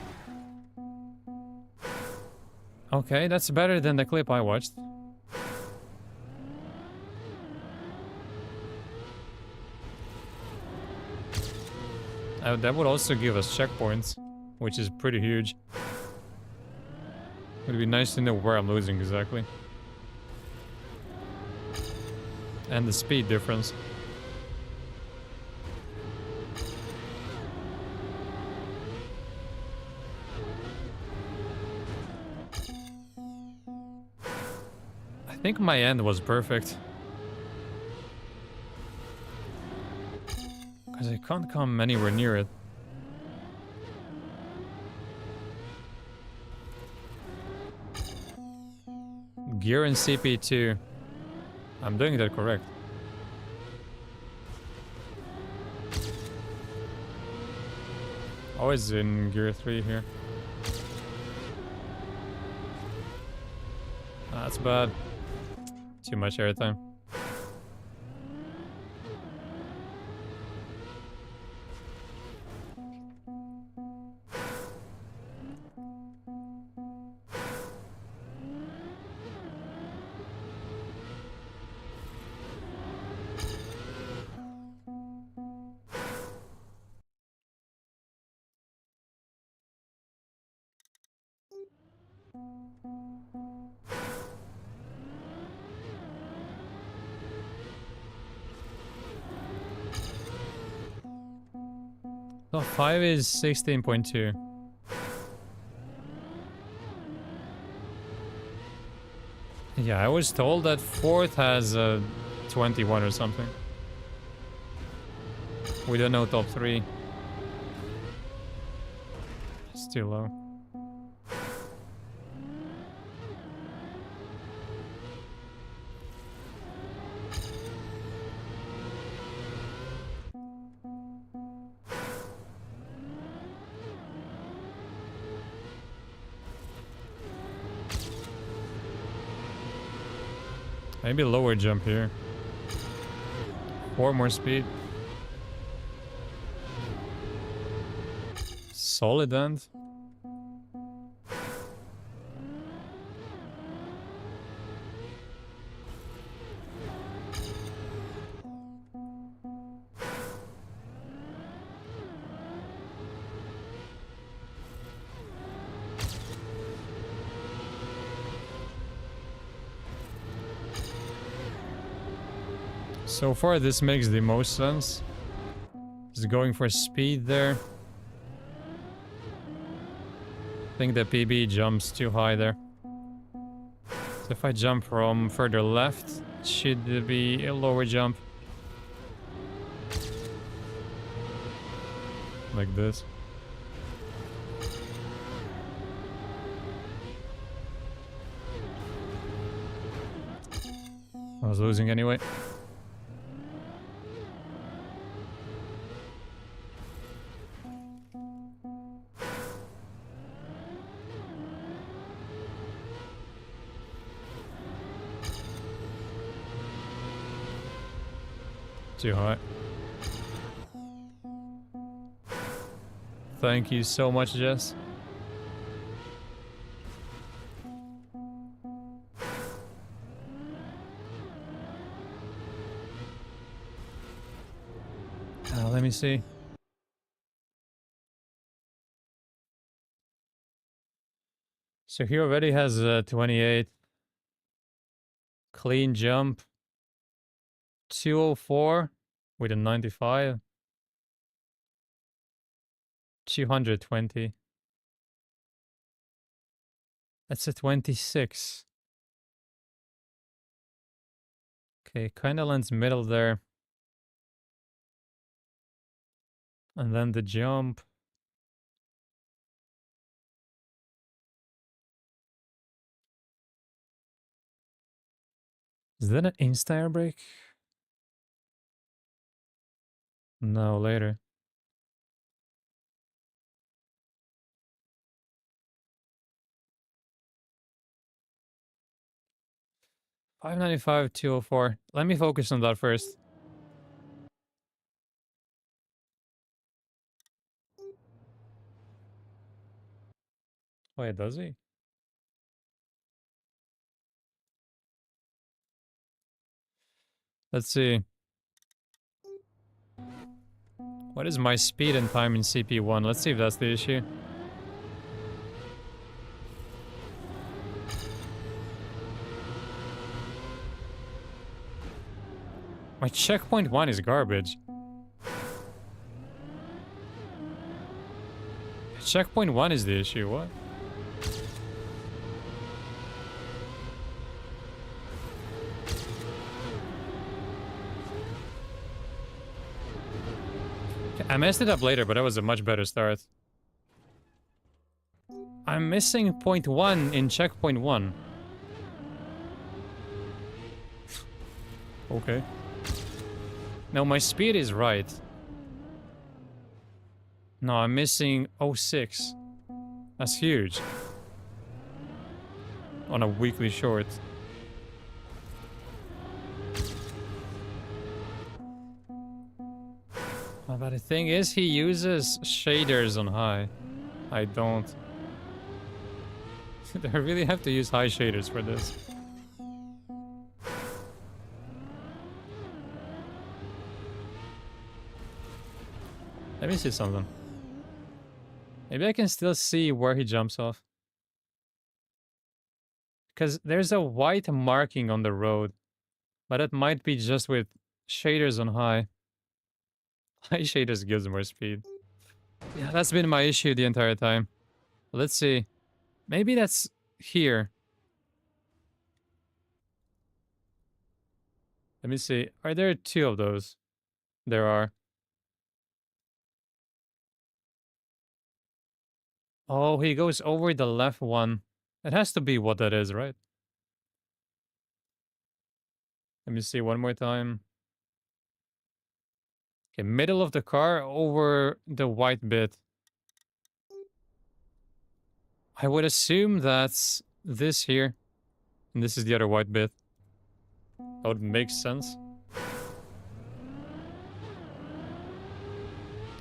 Okay, that's better than the clip I watched. That would also give us checkpoints, which is pretty huge. It would be nice to know where I'm losing exactly. And the speed difference. I think my end was perfect. Because I can't come anywhere near it. Gear and CP2. I'm doing that correct. Always in gear 3 here. That's bad. Too much airtime. Top 5 is 16.2. Yeah, I was told that 4th has 21 or something. We don't know top 3. Still low. Maybe lower jump here. 4 more speed. Solid end. So far, this makes the most sense. He's going for speed there. I think the PB jumps too high there. So if I jump from further left, it should be a lower jump. Like this. I was losing anyway. Too high. Thank you so much, Jess. Let me see. So he already has 28. Clean jump. 204 with a 95. 220. That's a 26. Okay, kind of lands middle there. And then the jump. Is that an insta air brake? No, later. $595, 204. Let me focus on that first. Wait, does he? Let's see. What is my speed and time in CP1? Let's see if that's the issue. My checkpoint 1 is garbage. Checkpoint 1 is the issue, what? I messed it up later, but that was a much better start. I'm missing point 1 in checkpoint 1. Okay. No, my speed is right. No, I'm missing 06. That's huge. On a weekly short. But the thing is, he uses shaders on high. I don't. I really have to use high shaders for this. Let me see something. Maybe I can still see where he jumps off. Because there's a white marking on the road, but it might be just with shaders on high. High shaders gives more speed. Yeah, that's been my issue the entire time. Let's see. Maybe that's here. Let me see. Are there 2 of those? There are. Oh, he goes over the left one. It has to be what that is, right? Let me see one more time. Okay, middle of the car over the white bit. I would assume that's this here. And this is the other white bit. That would make sense.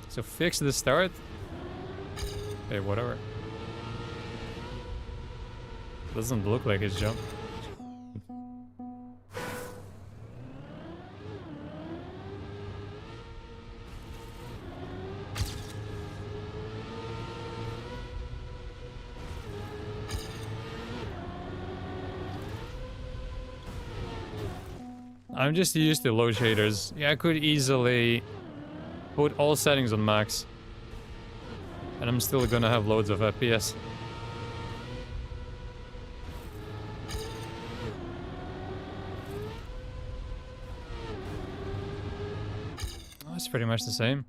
So fix the start. Okay, whatever. Doesn't look like his jump. I'm just used to low shaders. Yeah, I could easily put all settings on max. And I'm still gonna have loads of FPS. Oh, it's pretty much the same.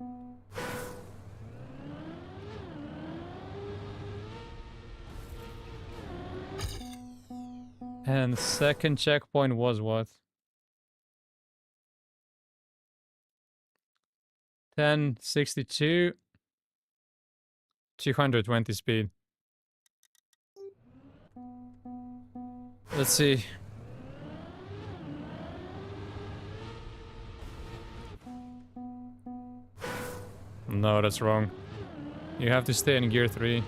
And second checkpoint was what? 1062, 220 speed. Let's see. No, that's wrong. You have to stay in gear 3.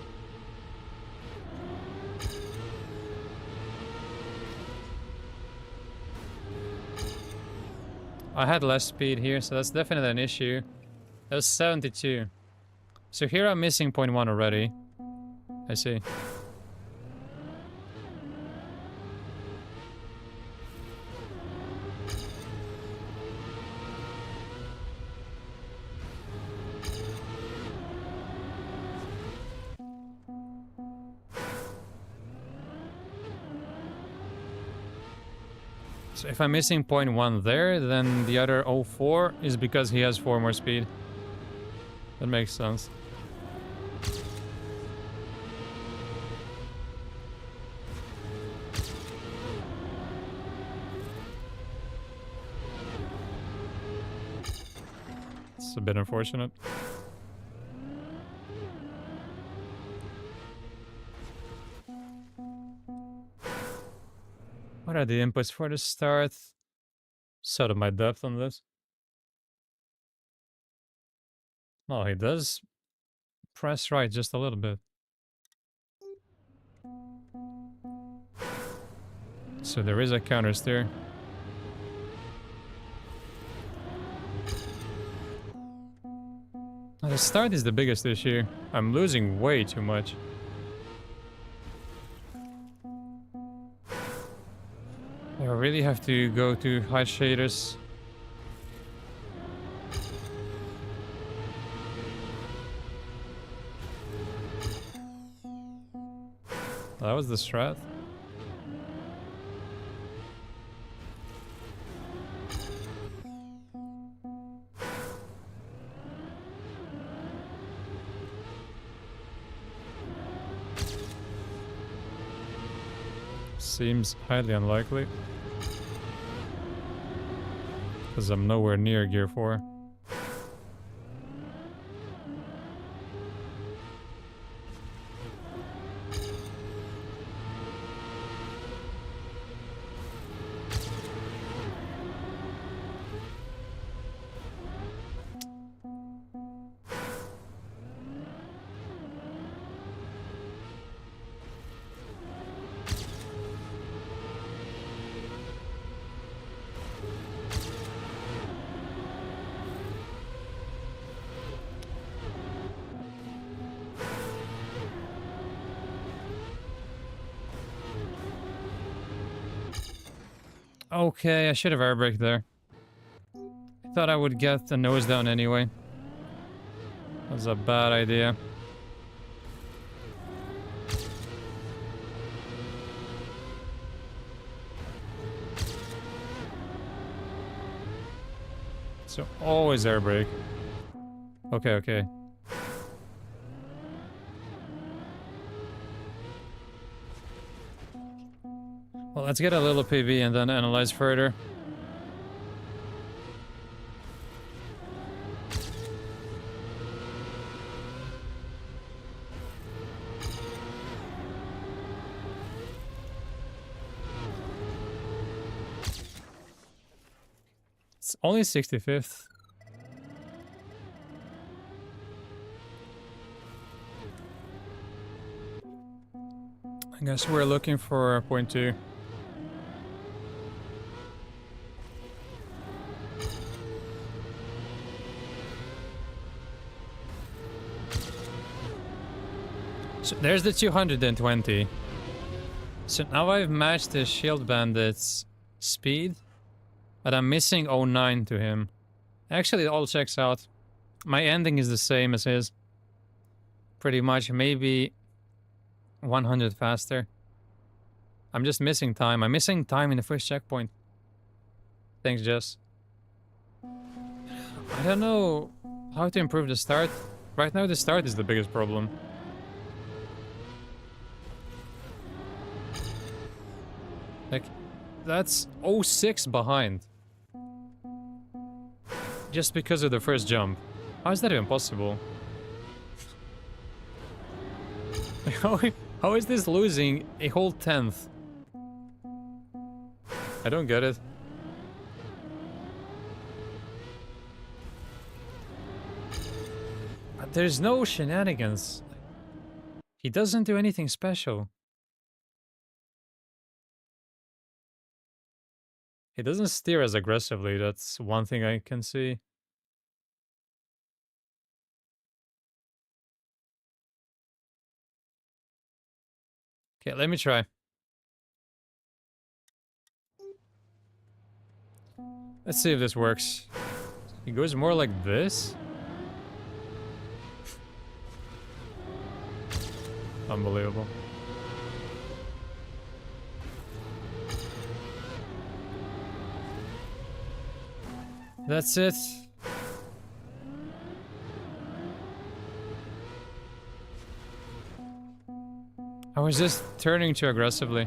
I had less speed here, so that's definitely an issue. That was 72. So here I'm missing 0.1 already. I see. So if I'm missing 0.1 there, then the other 0.4 is because he has 4 more speed. That makes sense. It's a bit unfortunate. What are the inputs for the start? Sort of my depth on this. Oh, he does press right just a little bit. So there is a counter steer. Now, the start is the biggest issue. I'm losing way too much. I really have to go to high shaders. That was the strat. Seems highly unlikely. Because I'm nowhere near gear 4. Okay, I should have air braked there. I thought I would get the nose down anyway. That was a bad idea. So always air brake. Okay, okay. Well, let's get a little PV and then analyze further. It's only 65th. I guess we're looking for 0.2. So there's the 220. So now I've matched the Shield Bandit's speed, but I'm missing 09 to him. Actually, it all checks out. My ending is the same as his. Pretty much, maybe 100 faster. I'm just missing time. I'm missing time in the first checkpoint. Thanks, Jess. I don't know how to improve the start. Right now, the start is the biggest problem. Like, that's 06 behind. Just because of the first jump. How is that even possible? How is this losing a whole 10th? I don't get it. But there's no shenanigans. He doesn't do anything special. He doesn't steer as aggressively, that's one thing I can see. Okay, let me try. Let's see if this works. It goes more like this? Unbelievable. That's it. I was just turning too aggressively.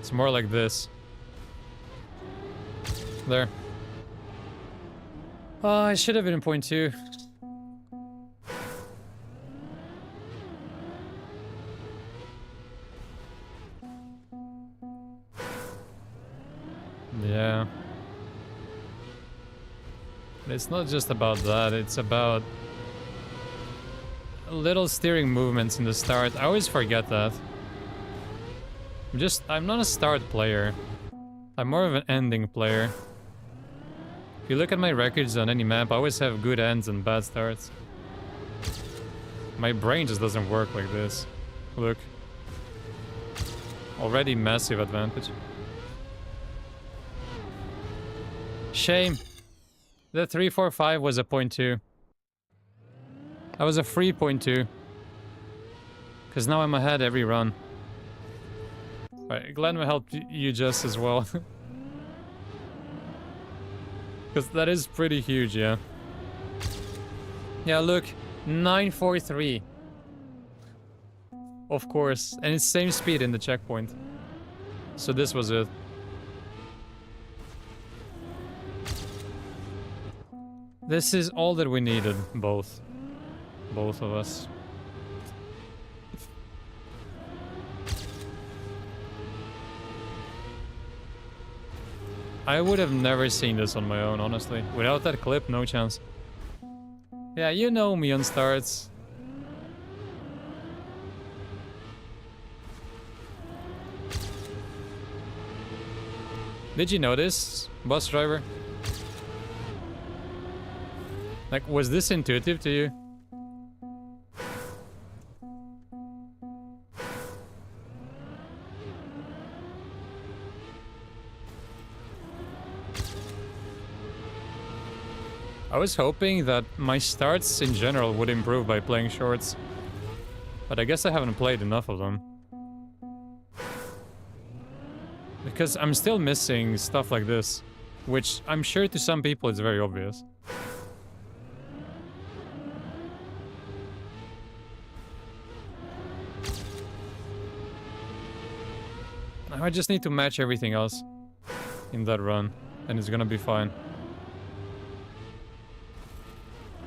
It's more like this. There. Oh, it should have been 0.2. Yeah. But it's not just about that, it's about little steering movements in the start. I always forget that. I'm not a start player. I'm more of an ending player. If you look at my records on any map, I always have good ends and bad starts. My brain just doesn't work like this. Look. Already massive advantage. Shame. The 345 was a 0.2. That was a free 0.2. Because now I'm ahead every run. Alright, Glenn will help you just as well. Because that is pretty huge, yeah. Yeah, look. 943. Of course. And it's same speed in the checkpoint. So this was it. This is all that we needed, both. Both of us. I would have never seen this on my own, honestly. Without that clip, no chance. Yeah, you know me on starts. Did you notice, bus driver? Like, was this intuitive to you? I was hoping that my starts in general would improve by playing shorts. But I guess I haven't played enough of them. Because I'm still missing stuff like this. Which I'm sure to some people it's very obvious. I just need to match everything else in that run, and it's gonna be fine.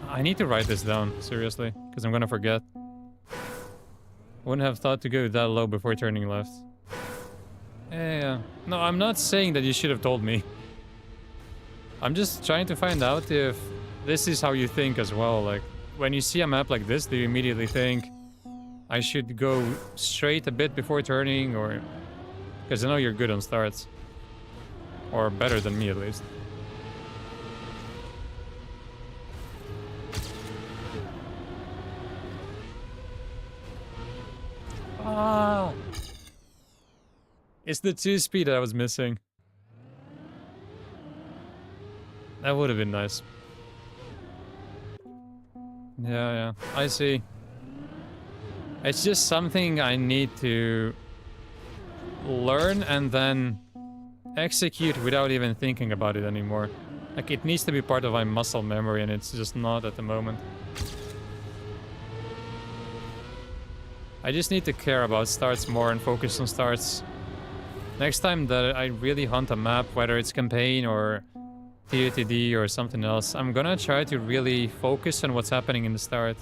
I need to write this down, seriously, because I'm gonna forget. Wouldn't have thought to go that low before turning left. Yeah. No, I'm not saying that you should have told me. I'm just trying to find out if this is how you think as well. Like, when you see a map like this, do you immediately think I should go straight a bit before turning, or... Because I know you're good on starts. Or better than me, at least. Ah! It's the 2-speed I was missing. That would have been nice. Yeah, I see. It's just something I need to learn and then execute without even thinking about it anymore. Like, it needs to be part of my muscle memory, and it's just not at the moment. I just need to care about starts more and focus on starts. Next time that I really hunt a map, whether it's campaign or TOTD or something else, I'm gonna try to really focus on what's happening in the start.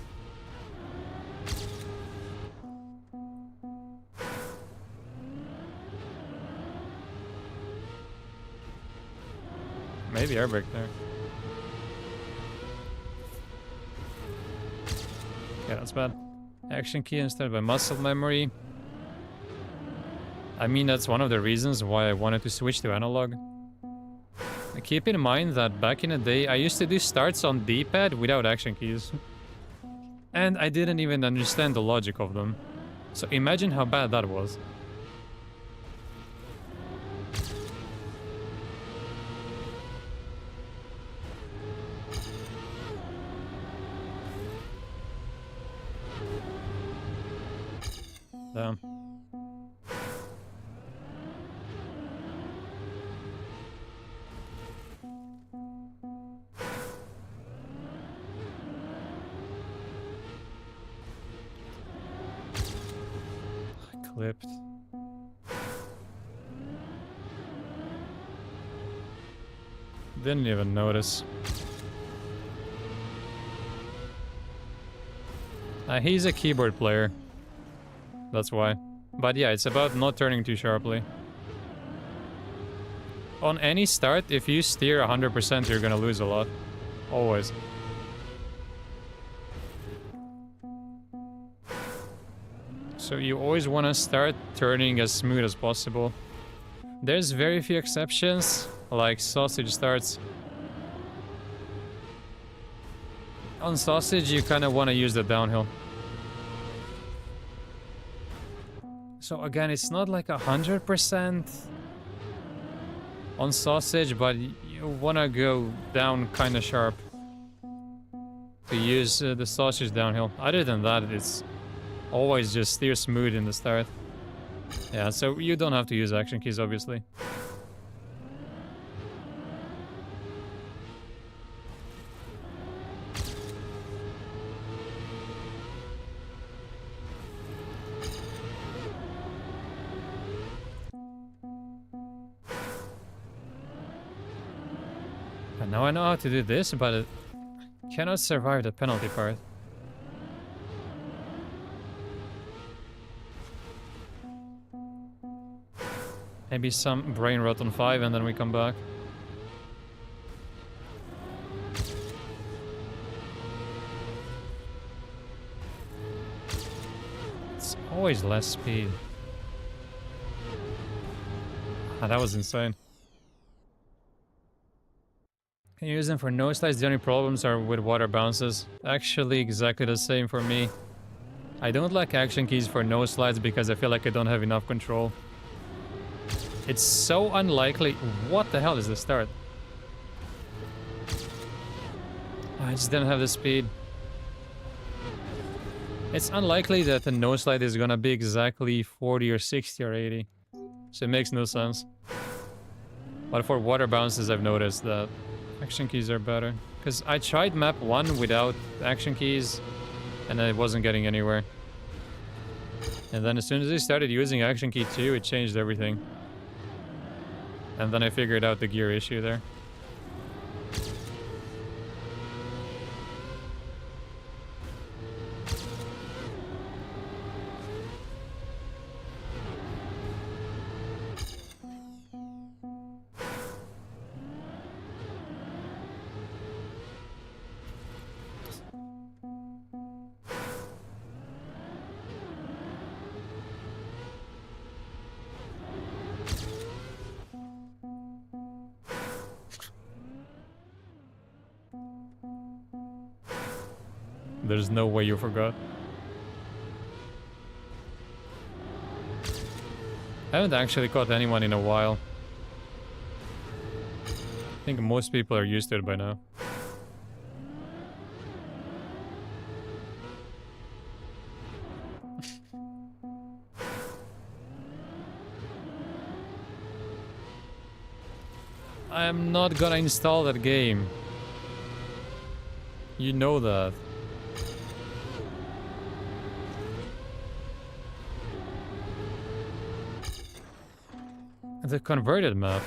Maybe airbrake there. Yeah, that's bad. Action key instead of a muscle memory. I mean, that's one of the reasons why I wanted to switch to analog. Keep in mind that back in the day, I used to do starts on D-pad without action keys. And I didn't even understand the logic of them. So imagine how bad that was. Damn. Clipped. Didn't even notice. He's a keyboard player. That's why. But yeah, it's about not turning too sharply. On any start, if you steer 100%, you're gonna lose a lot. Always. So you always want to start turning as smooth as possible. There's very few exceptions, like sausage starts. On sausage, you kind of want to use the downhill. So again, it's not like 100% on sausage, but you want to go down kind of sharp to use the sausage downhill. Other than that, it's always just steer smooth in the start. Yeah, so you don't have to use action keys, obviously. And now I know how to do this, but it cannot survive the penalty part. Maybe some brain rot on 5 and then we come back. It's always less speed. Ah, that was insane. Can you use them for no slides? The only problems are with water bounces. Actually, exactly the same for me. I don't like action keys for no slides because I feel like I don't have enough control. It's so unlikely. What the hell is the start? I just didn't have the speed. It's unlikely that the no slide is gonna be exactly 40 or 60 or 80. So it makes no sense. But for water bounces, I've noticed that action keys are better. Because I tried map 1 without action keys, and I wasn't getting anywhere. And then as soon as I started using action key 2, it changed everything. And then I figured out the gear issue there. There's no way you forgot. I haven't actually caught anyone in a while. I think most people are used to it by now. I'm not gonna install that game. You know that. The converted map.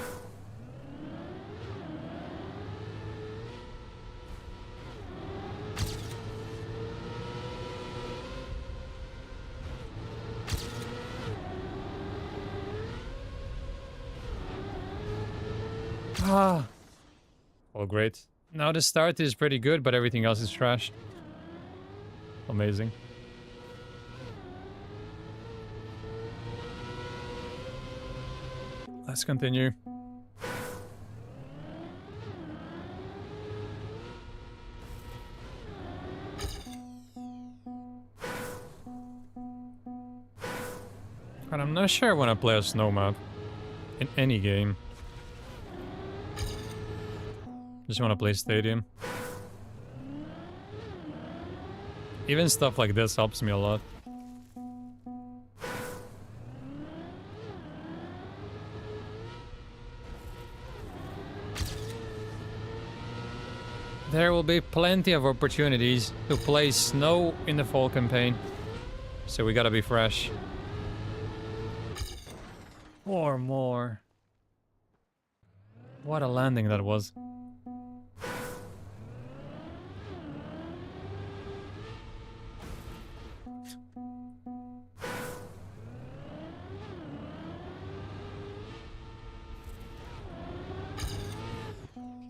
Ah. Well, great. Now the start is pretty good, but everything else is trash. Amazing. Let's continue. And I'm not sure I want to play a snow map in any game. Just want to play stadium. Even stuff like this helps me a lot. There will be plenty of opportunities to play snow in the fall campaign. So we gotta be fresh. Or more. What a landing that was.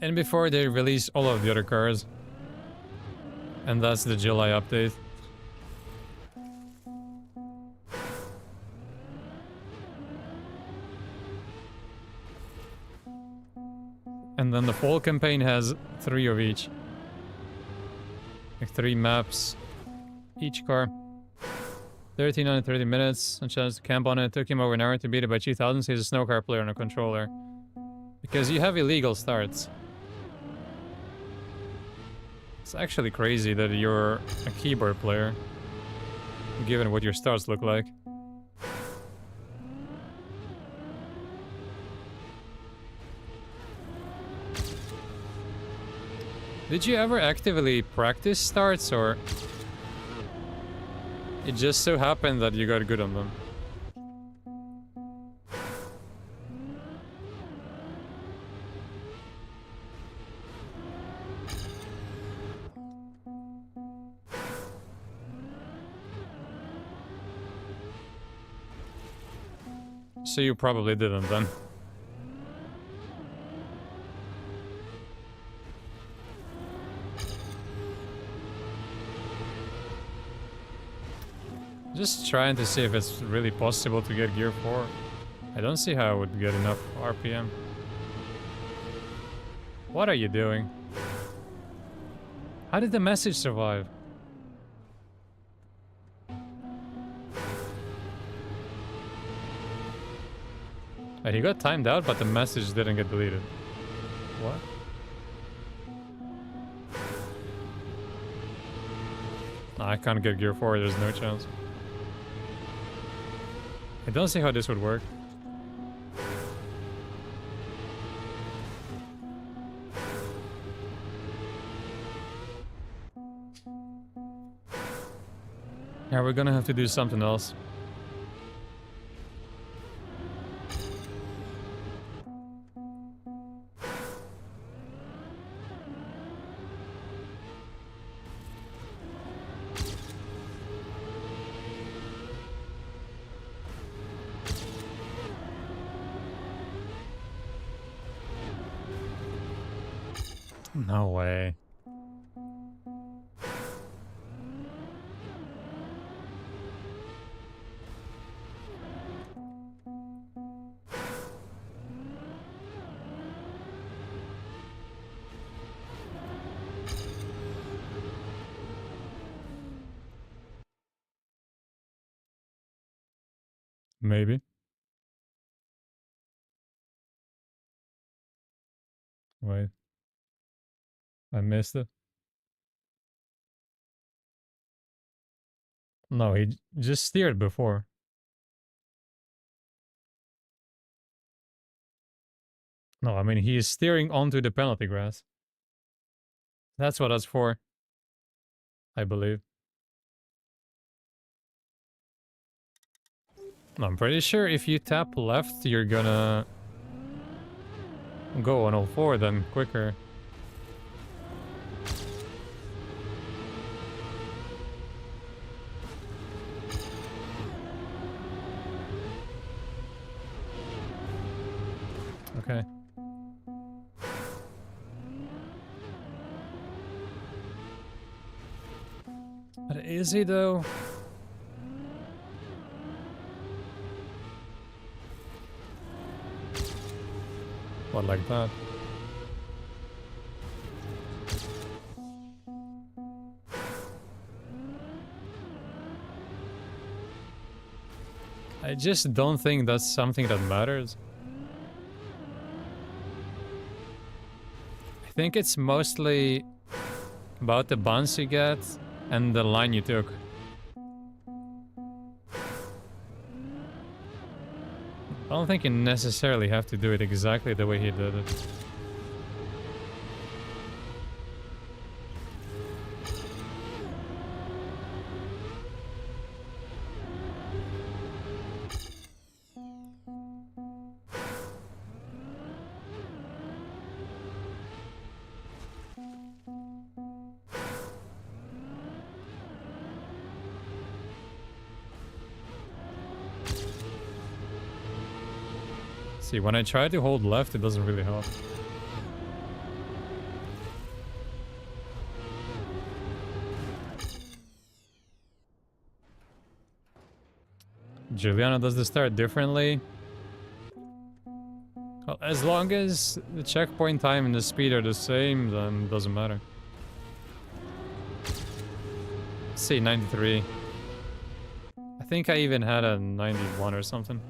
And before they release all of the other cars. And that's the July update. And then the fall campaign has 3 of each. Like 3 maps. Each car. 1330 minutes. A chance to camp on it. Took him over an hour to beat it by 2000. So he's a snow car player on a controller. Because you have illegal starts. It's actually crazy that you're a keyboard player, given what your starts look like. Did you ever actively practice starts, or it just so happened that you got good on them? So you probably didn't then. Just trying to see if it's really possible to get gear 4. I don't see how I would get enough RPM. What are you doing? How did the message survive? Wait, he got timed out, but the message didn't get deleted. What? I can't get gear 4, there's no chance. I don't see how this would work. Yeah, we're gonna have to do something else. No way. Maybe. Wait. I missed it. No, he just steered before. No, I mean, he is steering onto the penalty grass. That's what that's for. I believe. No, I'm pretty sure if you tap left, you're gonna go on all four then quicker. Okay. But is he though? What, like that? I just don't think that's something that matters. I think it's mostly about the bounce you get and the line you took. I don't think you necessarily have to do it exactly the way he did it. See, when I try to hold left, it doesn't really help. Juliana does the start differently. Well, as long as the checkpoint time and the speed are the same, then it doesn't matter. Let's see, 93. I think I even had a 91 or something.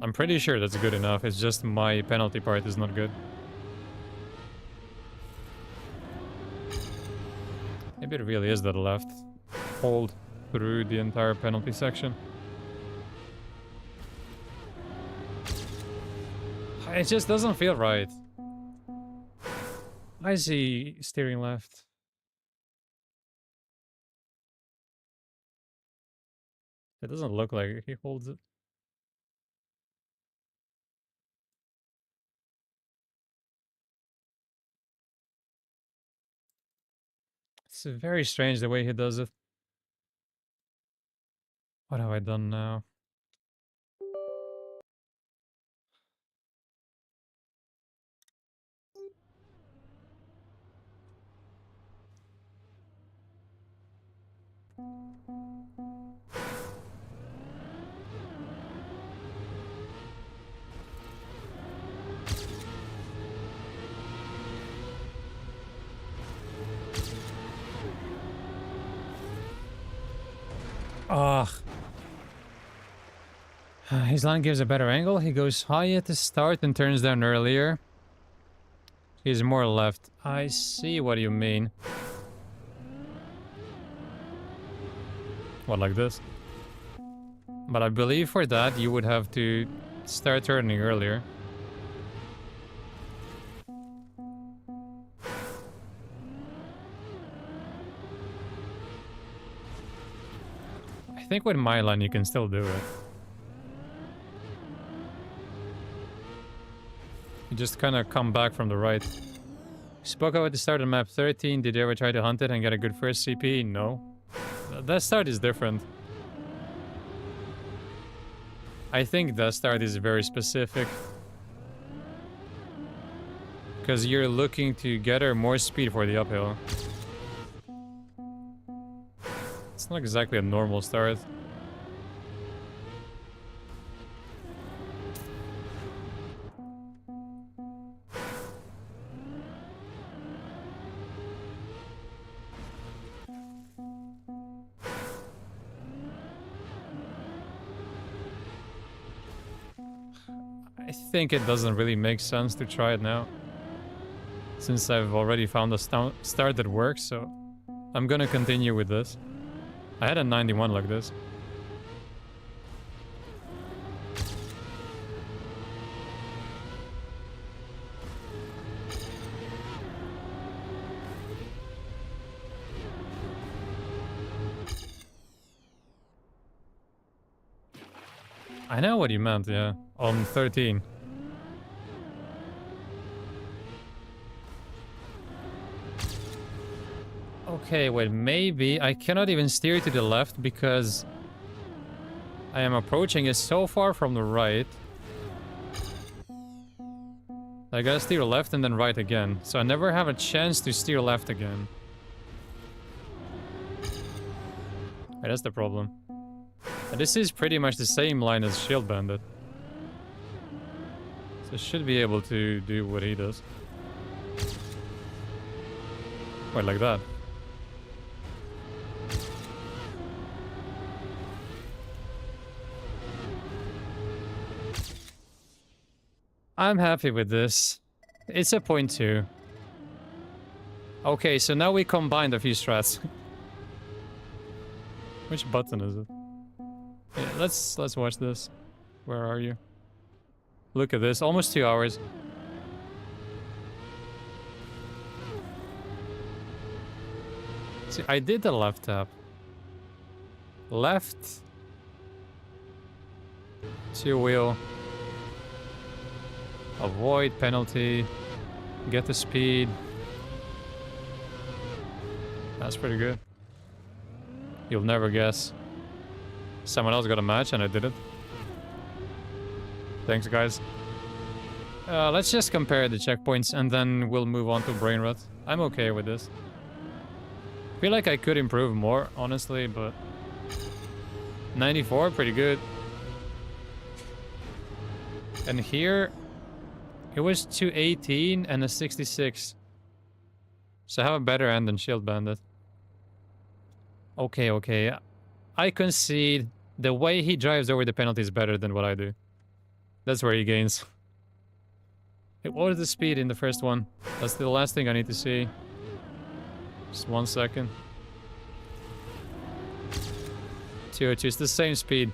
I'm pretty sure that's good enough, it's just my penalty part is not good. Maybe it really is that left hold through the entire penalty section. It just doesn't feel right. Why is he steering left? It doesn't look like he holds it. It's very strange the way he does it. What have I done now? Ugh. His line gives a better angle. He goes high at the start and turns down earlier. He's more left. I see what you mean. What, like this? But I believe for that you would have to start turning earlier. I think with my line you can still do it. You just kind of come back from the right. Spoke out at the start of map 13. Did you ever try to hunt it and get a good first CP? No. That start is different. I think that start is very specific. Because you're looking to gather more speed for the uphill. It's not exactly a normal start. I think it doesn't really make sense to try it now. Since I've already found a start that works, so I'm gonna continue with this. I had a 91 like this. I know what you meant, yeah. On 13. Okay, wait, maybe I cannot even steer to the left because I am approaching it so far from the right. I gotta steer left and then right again, so I never have a chance to steer left again. Right, that's the problem. And this is pretty much the same line as Shield Bandit. So I should be able to do what he does. Wait, like that. I'm happy with this. It's a 0.2. Okay, so now we combined a few strats. Which button is it? Yeah, let's watch this. Where are you? Look at this, almost 2 hours. See, I did the left tap. Left. 2-wheel. Avoid penalty. Get the speed. That's pretty good. You'll never guess. Someone else got a match and I did it. Thanks, guys. Let's just compare the checkpoints and then we'll move on to brain rot. I'm okay with this. Feel like I could improve more, honestly, but 94, pretty good. And here, it was 218 and a 66. So I have a better end than Shield Bandit. Okay, okay. I concede the way he drives over the penalty is better than what I do. That's where he gains. What was the speed in the first one? That's the last thing I need to see. Just 1 second. 202, it's the same speed.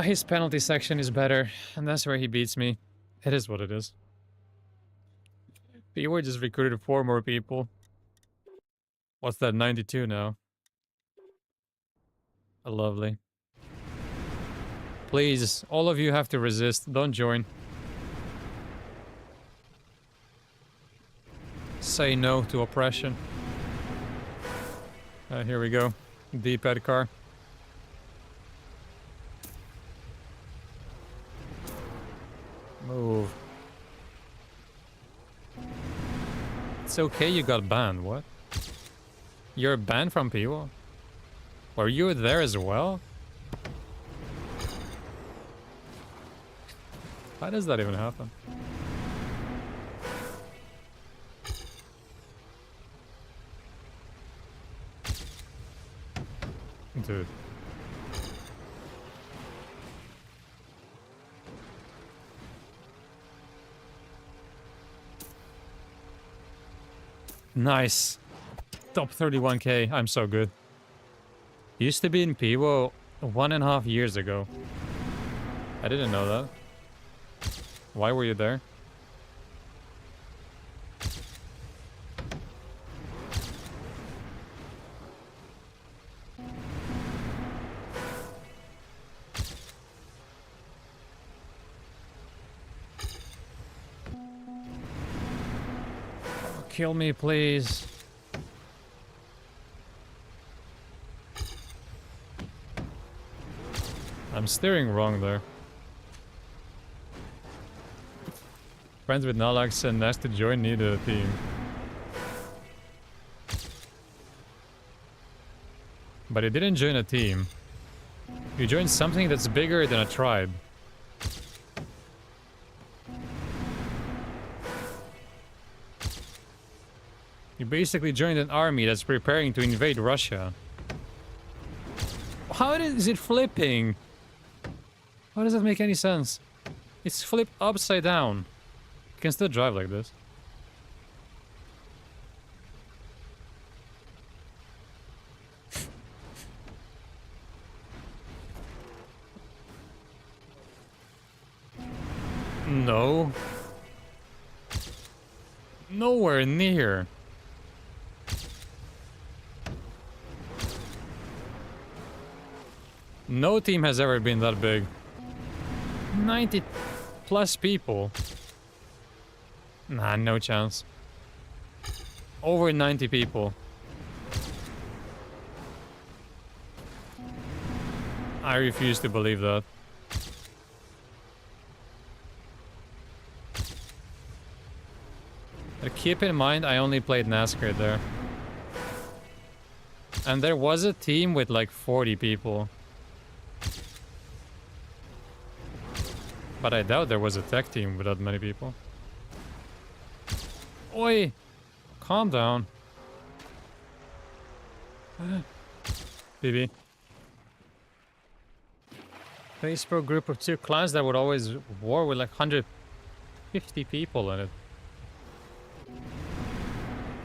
His penalty section is better, and that's where he beats me. It is what it is. P-Word just recruited 4 more people. What's that, 92 now? Lovely. Please, all of you have to resist. Don't join. Say no to oppression. Here we go. D-pad car. Move. It's okay you got banned, what? You're banned from people? Were you there as well? How does that even happen? Dude. Nice. Top 31k. I'm so good. Used to be in Piwo 1.5 years ago. I didn't know that. Why were you there? Kill me, please. I'm steering wrong there. Friends with Nalax and asked to join neither team. But he didn't join a team. He joined something that's bigger than a tribe. He basically joined an army that's preparing to invade Russia. How is it flipping? How does that make any sense? It's flipped upside down. You can still drive like this. No. Nowhere near. No team has ever been that big. 90 plus people. Nah, no chance. Over 90 people. I refuse to believe that. But keep in mind, I only played NASCAR there. And there was a team with like 40 people. But I doubt there was a tech team with that many people. Oi! Calm down. BB. Facebook group of 2 clans that would always war with like 150 people in it.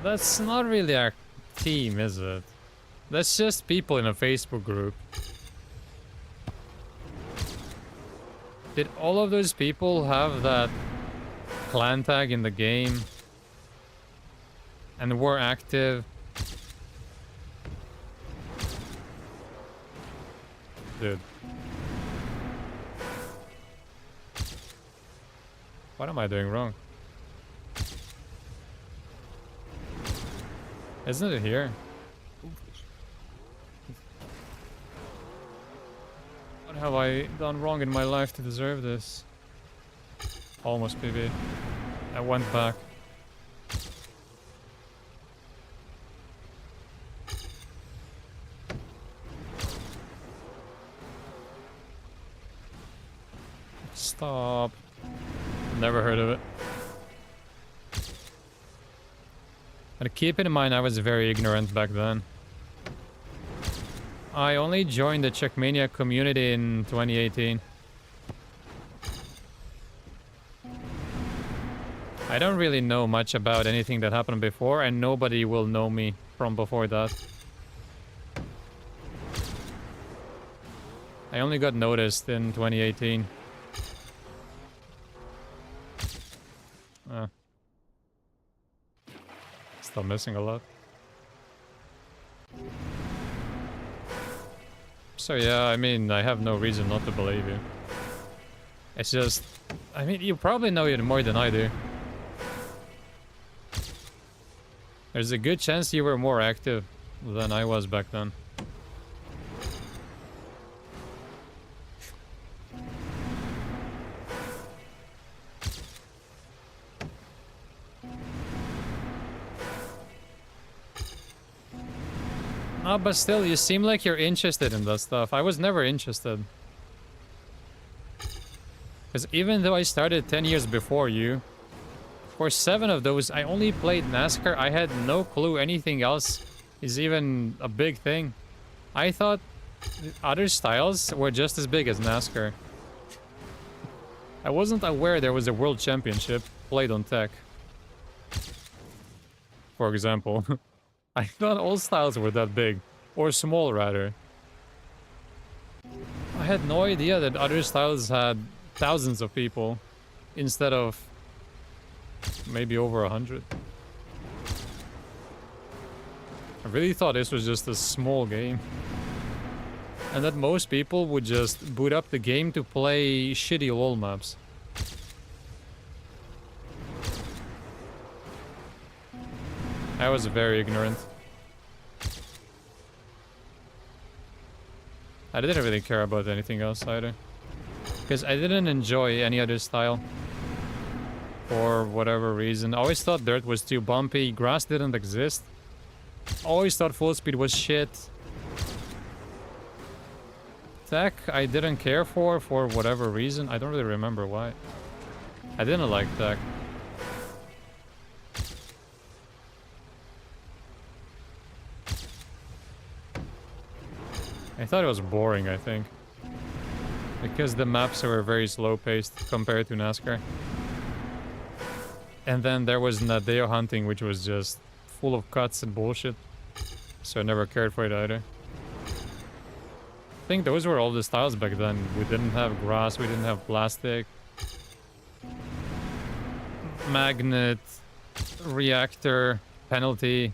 That's not really a team, is it? That's just people in a Facebook group. Did all of those people have that clan tag in the game? And were active? Dude. What am I doing wrong? Isn't it here? What have I done wrong in my life to deserve this? Almost PB. I went back. Stop. Never heard of it. And keep in mind I was very ignorant back then. I only joined the Trackmania community in 2018. I don't really know much about anything that happened before, and nobody will know me from before that. I only got noticed in 2018. Still missing a lot. So yeah, I mean, I have no reason not to believe you. It's just, I mean, you probably know it more than I do. There's a good chance you were more active than I was back then. Ah, but still, you seem like you're interested in that stuff. I was never interested. Because even though I started 10 years before you, for 7 of those, I only played NASCAR. I had no clue anything else is even a big thing. I thought other styles were just as big as NASCAR. I wasn't aware there was a world championship played on tech. for example. I thought all styles were that big. Or small, rather. I had no idea that other styles had thousands of people instead of maybe over 100. I really thought this was just a small game. And that most people would just boot up the game to play shitty LoL maps. I was very ignorant. I didn't really care about anything else either. Because I didn't enjoy any other style. For whatever reason. I always thought dirt was too bumpy, grass didn't exist. Always thought full speed was shit. Tech I didn't care for whatever reason. I don't really remember why. I didn't like tech. I thought it was boring, I think. Because the maps were very slow paced compared to NASCAR. And then there was Nadeo hunting, which was just full of cuts and bullshit. So I never cared for it either. I think those were all the styles back then. We didn't have grass, we didn't have plastic. Magnet, reactor, penalty.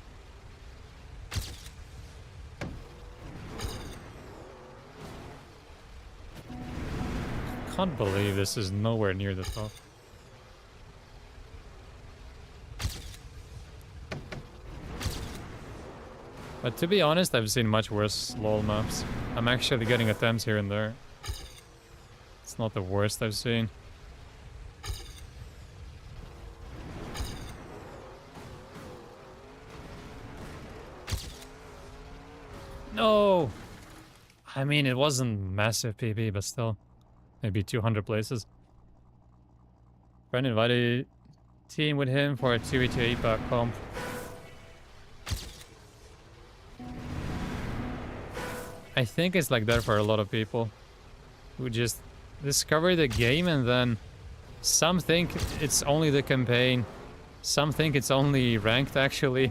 Can't believe this is nowhere near the top. But to be honest, I've seen much worse LoL maps. I'm actually getting attempts here and there. It's not the worst I've seen. No! I mean, it wasn't massive PB, but still. Maybe 200 places. Friend invited team with him for a 2v2 back comp. I think it's like that for a lot of people who just discover the game and then some think it's only the campaign, some think it's only ranked actually.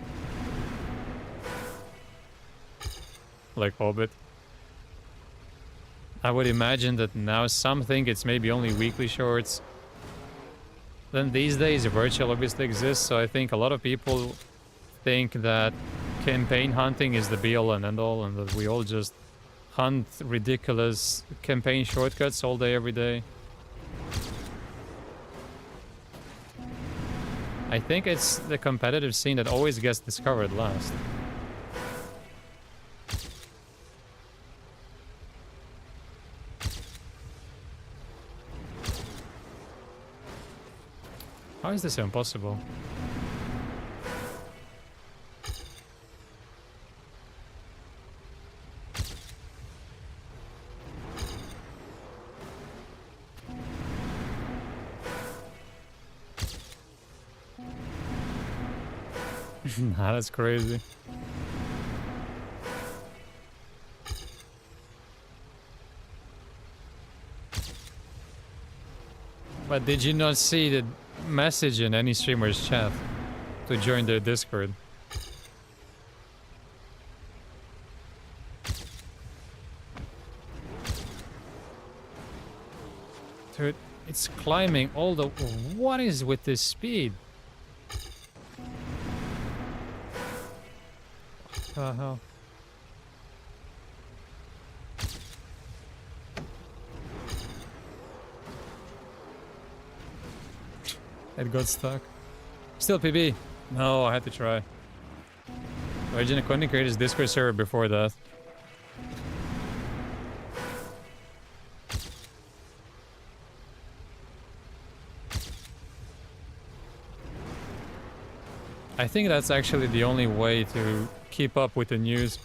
Like Hobbit. I would imagine that now some think it's maybe only weekly shorts. Then these days virtual obviously exists, so I think a lot of people think that campaign hunting is the be-all and end-all and that we all just hunt ridiculous campaign shortcuts all day, every day. I think it's the competitive scene that always gets discovered last. How is this impossible? Nah, that's crazy. But did you not see the message in any streamer's chat to join their Discord? Dude, it's climbing all the... What is with this speed? What the hell? It got stuck. Still PB. No, I had to try. Virgin couldn't create his Discord server before that. I think that's actually the only way to keep up with the news.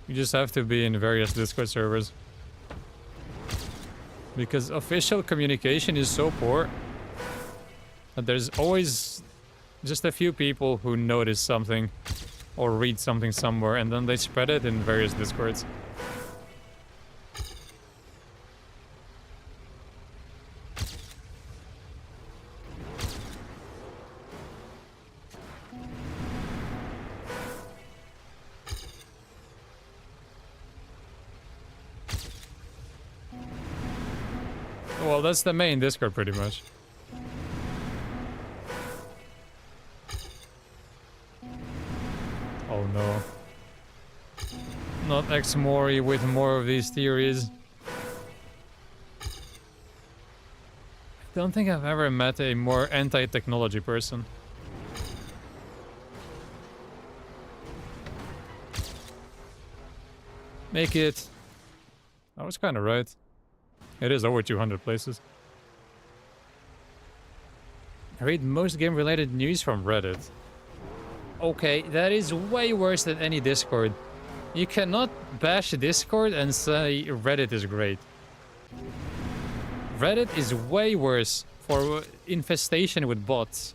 You just have to be in various Discord servers. Because official communication is so poor that there's always just a few people who notice something or read something somewhere and then they spread it in various Discords. Well, that's the main Discord pretty much. Oh no. Not X-Mori with more of these theories. I don't think I've ever met a more anti-technology person. Make it. I was kind of right. It is over 200 places. I read most game-related news from Reddit. Okay, that is way worse than any Discord. You cannot bash Discord and say Reddit is great. Reddit is way worse for infestation with bots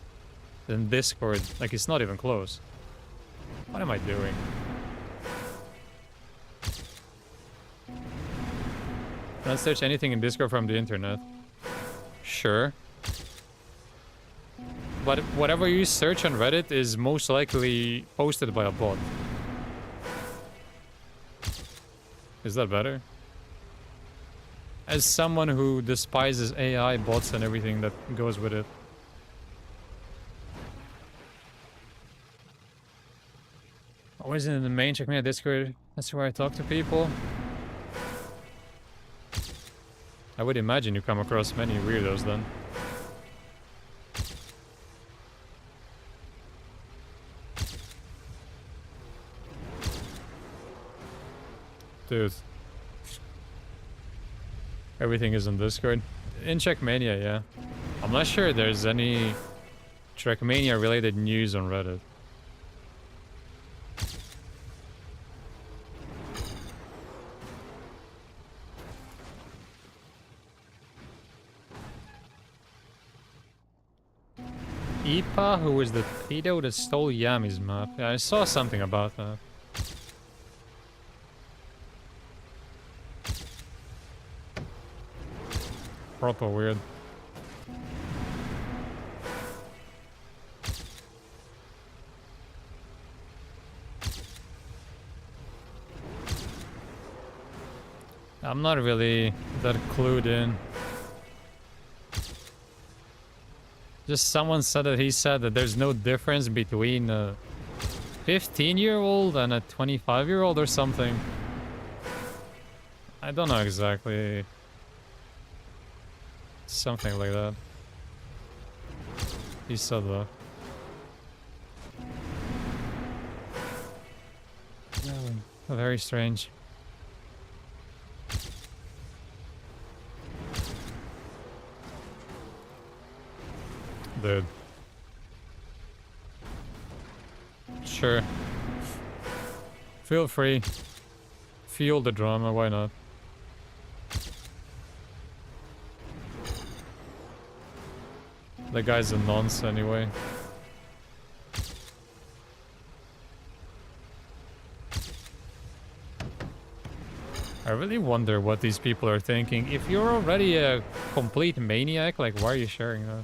than Discord. Like, it's not even close. What am I doing? Can I search anything in Discord from the internet? Sure. But whatever you search on Reddit is most likely posted by a bot. Is that better? As someone who despises AI, bots, and everything that goes with it. Always in the main Trackmania Discord. That's where I talk to people. I would imagine you come across many weirdos then. Dude. Everything is on Discord. In Trackmania, yeah. I'm not sure there's any Trackmania related news on Reddit. Ipa, who was the pedo that stole Yami's map. Yeah, I saw something about that. Proper weird. I'm not really that clued in. Just someone said that he said that there's no difference between a 15-year-old and a 25-year-old or something. I don't know exactly. Something like that. He said that. Very strange. Dude. Sure. Feel free. Feel the drama, why not? The guy's a nonce anyway. I really wonder what these people are thinking. If you're already a complete maniac, like, why are you sharing that?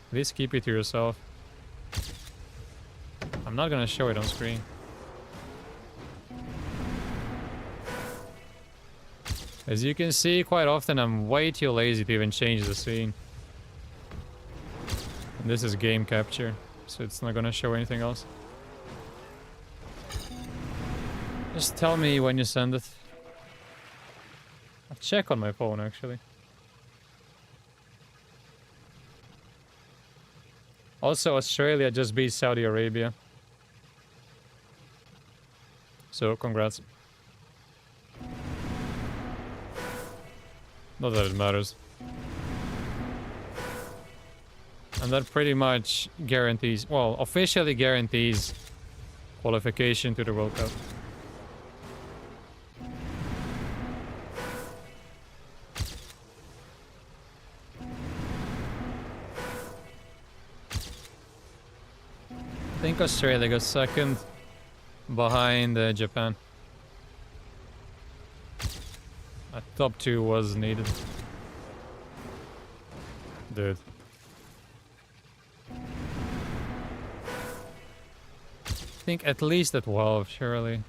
At least keep it to yourself. I'm not gonna show it on screen. As you can see, quite often I'm way too lazy to even change the scene. And this is game capture, so it's not gonna show anything else. Just tell me when you send it. I'll check on my phone, actually. Also, Australia just beat Saudi Arabia. So, congrats. Not that it matters. And that pretty much guarantees, well, officially guarantees qualification to the World Cup. I think Australia got second behind Japan. A top 2 was needed. Dude. I think at least at 12, surely.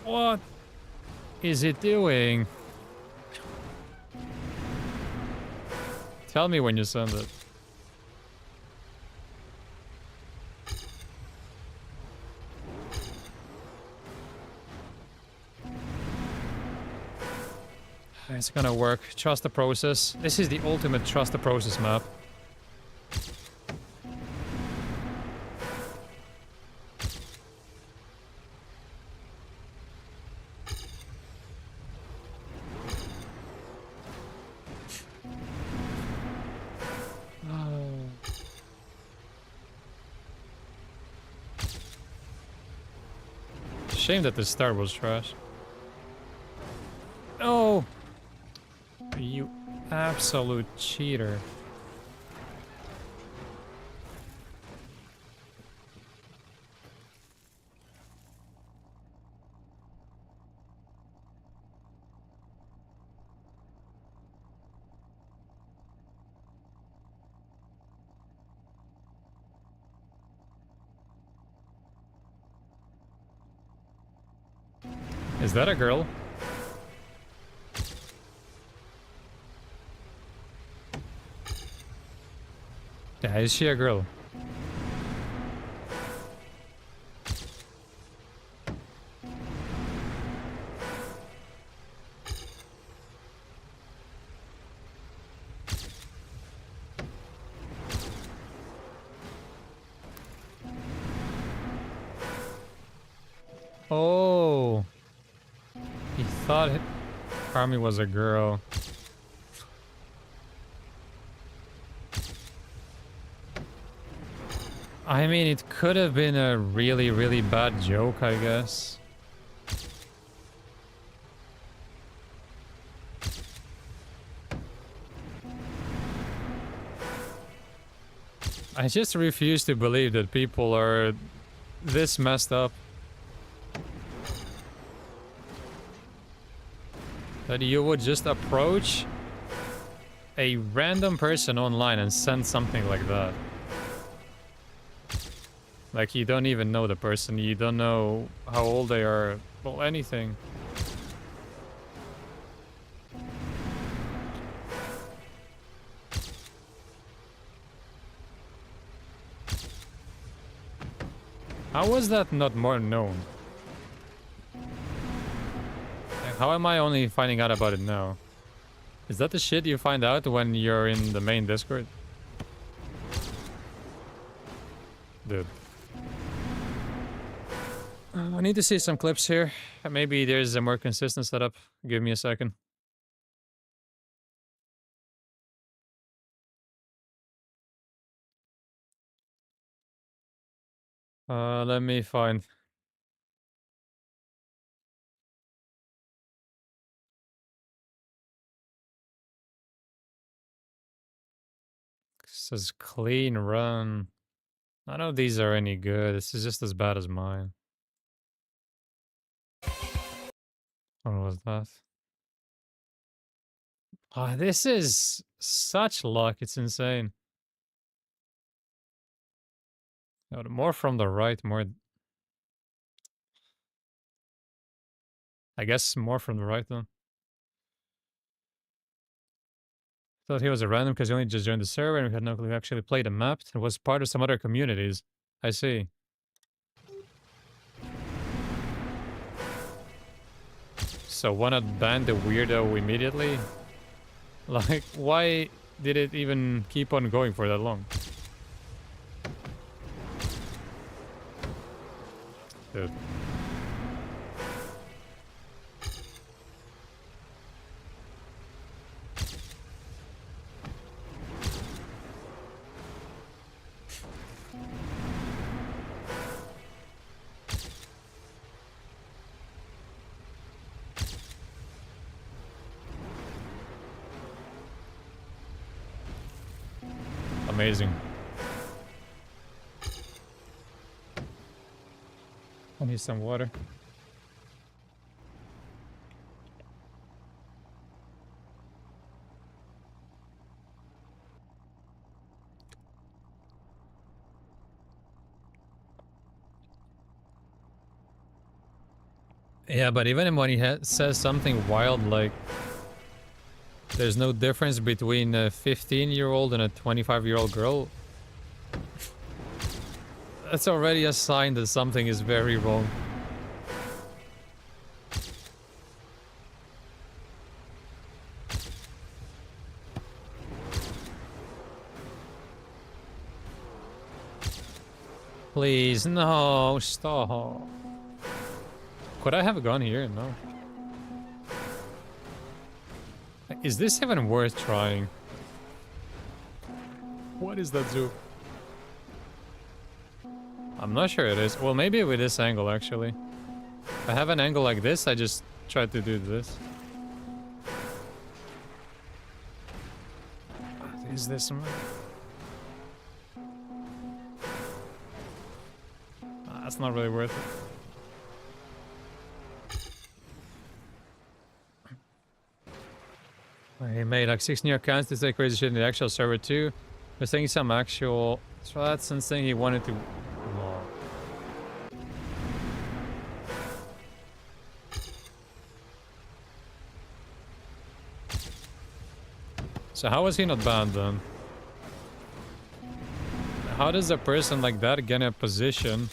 What is it doing? Tell me when you send it. It's gonna work. Trust the process. This is the ultimate trust the process map. Shame that the start was trash. Oh! You absolute cheater. Is that a girl? Yeah, is she a girl? Oh, he thought Army was a girl. I mean, it could have been a really, really bad joke, I guess. I just refuse to believe that people are this messed up. That you would just approach a random person online and send something like that. Like, you don't even know the person, you don't know how old they are, well, anything. How was that not more known? Like, how am I only finding out about it now? Is that the shit you find out when you're in the main Discord? Dude. I need to see some clips here. Maybe there's a more consistent setup. Give me a second. Let me find. It says clean run. None of these are any good. This is just as bad as mine. What was that? Oh, this is such luck. It's insane. Oh, more from the right, more. I guess more from the right then. Thought he was a random because he only just joined the server and we had no clue he actually played a map and was part of some other communities. I see. So why not ban the weirdo immediately? Like, why did it even keep on going for that long? Dude. Amazing. I need some water. Yeah, but even when he says something wild like there's no difference between a 15-year-old and a 25-year-old girl, that's already a sign that something is very wrong. Please, no, stop. Could I have gone here? No. Is this even worth trying? What is that zoo? I'm not sure it is. Well, maybe with this angle, actually. If I have an angle like this, I just try to do this. Is this... That's not really worth it. He made like 6 new accounts to say crazy shit in the actual server too. We're saying some actual threats and saying he wanted to... Oh. So how was he not banned then? How does a person like that get in a position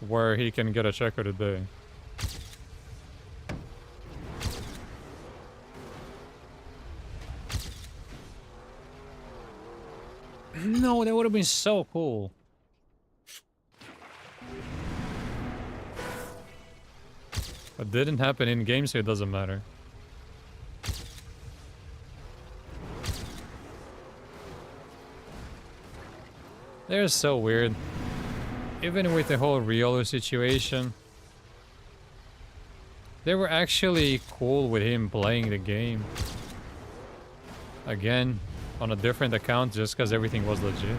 where he can get a checker today? No, that would have been so cool. But didn't happen in game, so it doesn't matter. They're so weird. Even with the whole Riolo situation, they were actually cool with him playing the game. Again, on a different account just because everything was legit.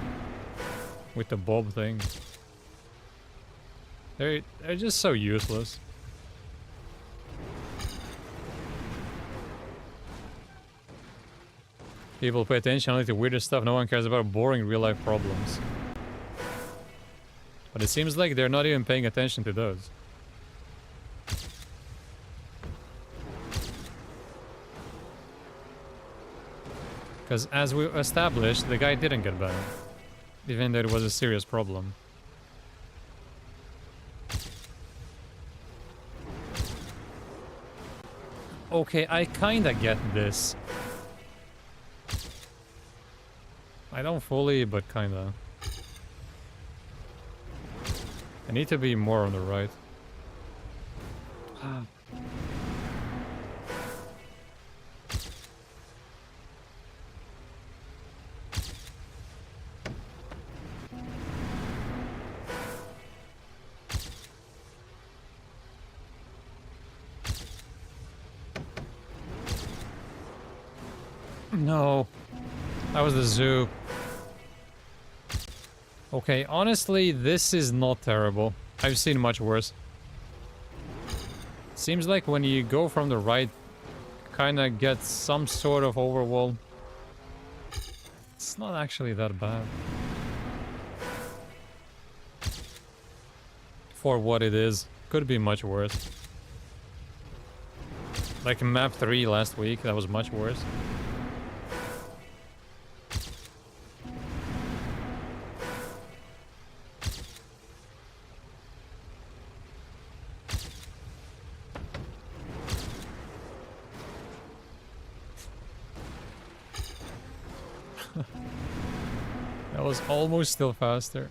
With the Bob thing. They're just so useless. People pay attention only to weirder stuff. No one cares about boring real-life problems. But it seems like they're not even paying attention to those. Because as we established, the guy didn't get banned. Even though it was a serious problem. Okay, I kinda get this. I don't fully, but kinda. I need to be more on the right. No. That was the zoo. Okay, honestly, this is not terrible. I've seen much worse. Seems like when you go from the right, kinda get some sort of overwall. It's not actually that bad. For what it is. Could be much worse. Like map 3 last week, that was much worse. That was almost still faster.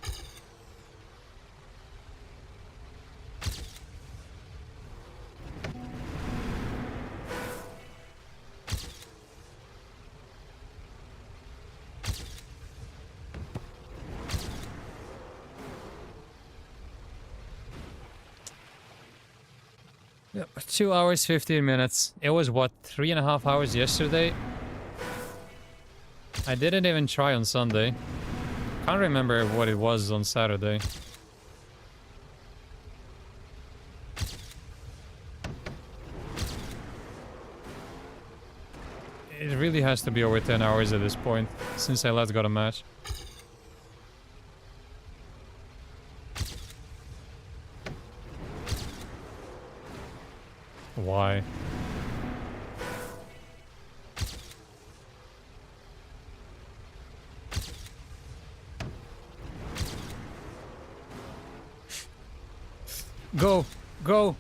Yep, 2 hours, 15 minutes. It was what, 3.5 hours yesterday? I didn't even try on Sunday. Can't remember what it was on Saturday. It really has to be over 10 hours at this point, since I last got a match. Why? Go! Go!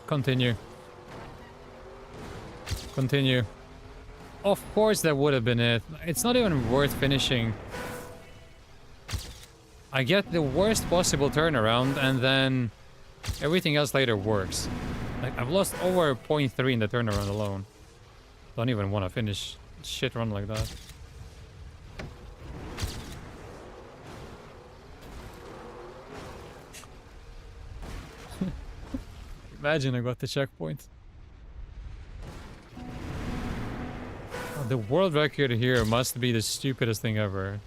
Continue. Continue. Of course that would have been it. It's not even worth finishing. I get the worst possible turnaround and then everything else later works. Like, I've lost over 0.3 in the turnaround alone. Don't even want to finish shit run like that. Imagine I got the checkpoint. Oh, the world record here must be the stupidest thing ever.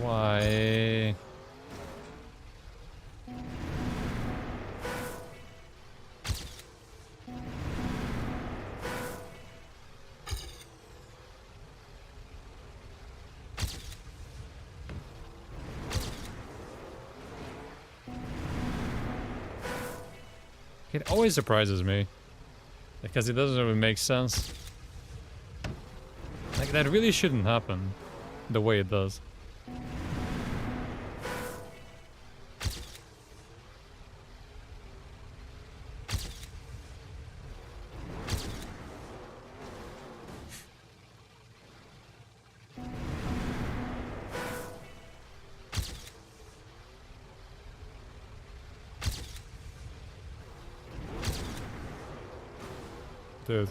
Why? It always surprises me. Because it doesn't really make sense. Like, that really shouldn't happen the way it does. Dude.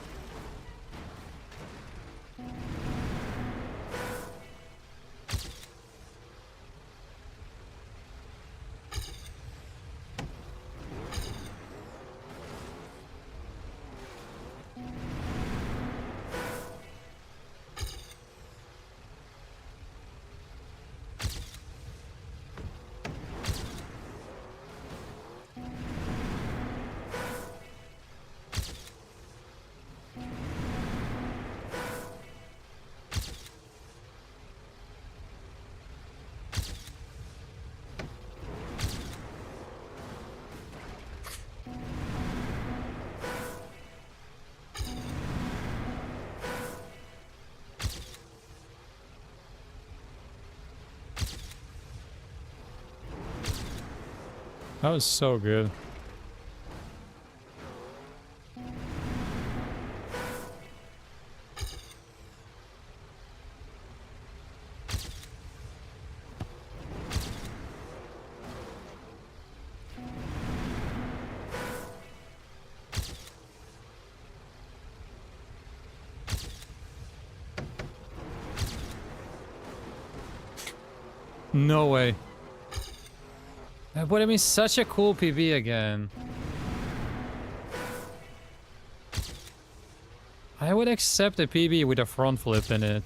That was so good. No way. But I mean, such a cool PB again. I would accept a PB with a front flip in it.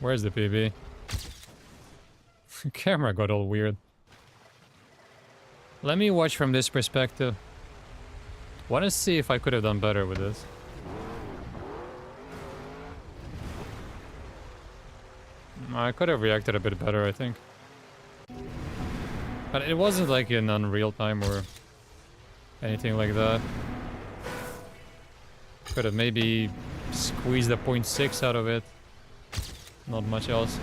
Where's the PB? Camera got all weird. Let me watch from this perspective. Wanna see if I could have done better with this. I could have reacted a bit better, I think. But it wasn't like in unreal time or anything like that. Could have maybe squeezed a 0.6 out of it. Not much else.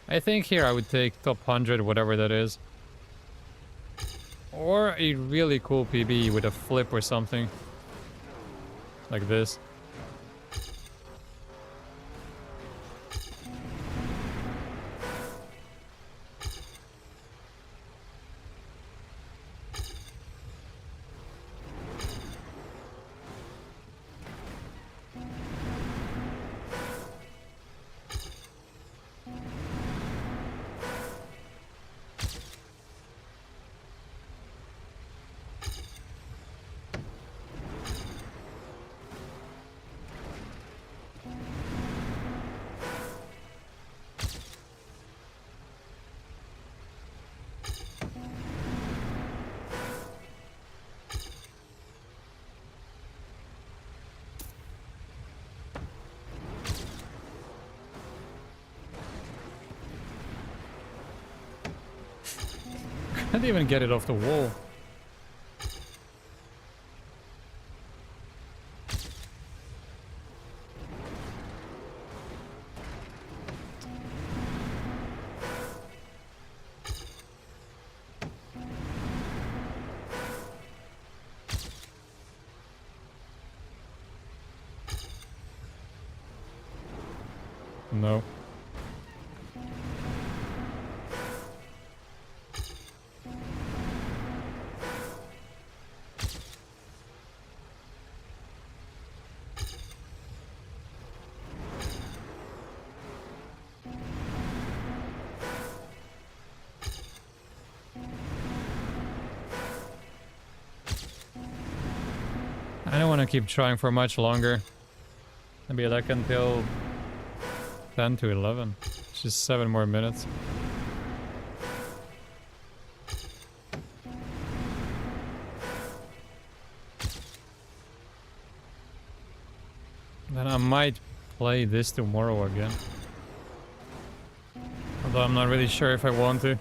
I think here I would take top 100, whatever that is. Or a really cool PB with a flip or something. like this. Can't even get it off the wall. No. I don't want to keep trying for much longer. Maybe like until 10 to 11. It's just 7 more minutes. Then I might play this tomorrow again. Although I'm not really sure if I want to.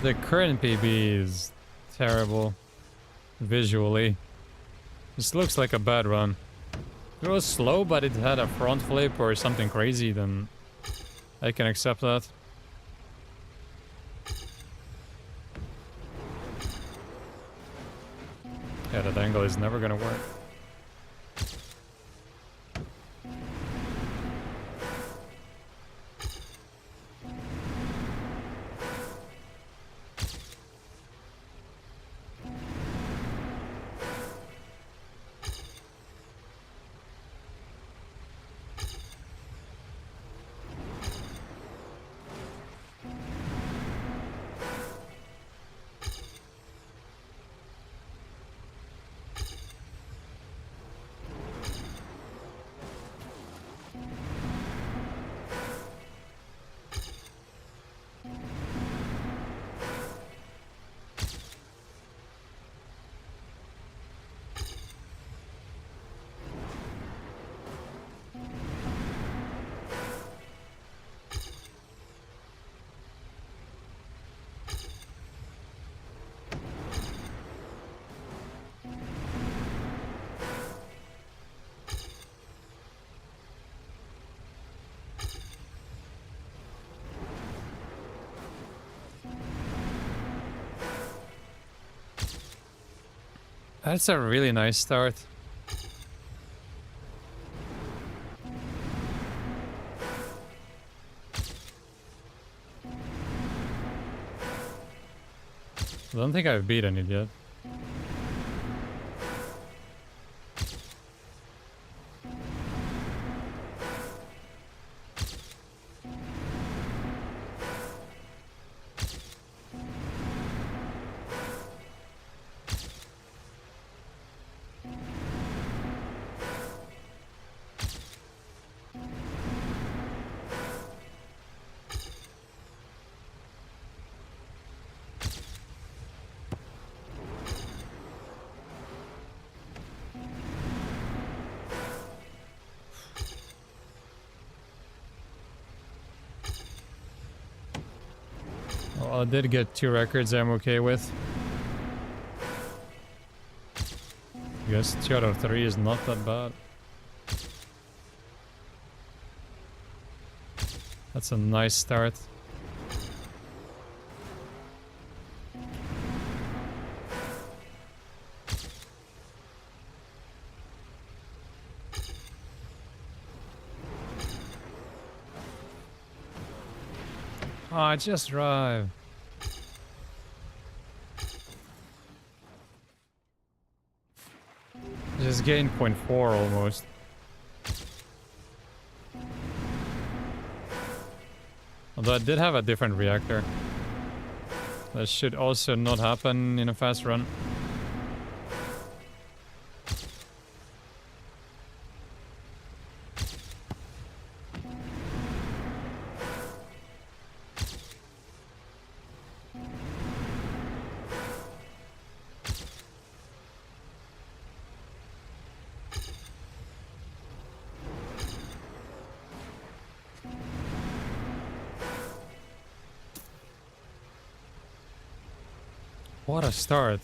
The current PB is terrible visually. This looks like a bad run. If it was slow, but it had a front flip or something crazy, then I can accept that. Yeah, that angle is never gonna work. That's a really nice start. I don't think I've beaten it yet. Well, I did get 2 records I'm okay with. I guess 2 out of 3 is not that bad. That's a nice start. Ah, just drive. Just gained 0.4 almost. Although I did have a different reactor. That should also not happen in a fast run. What a start.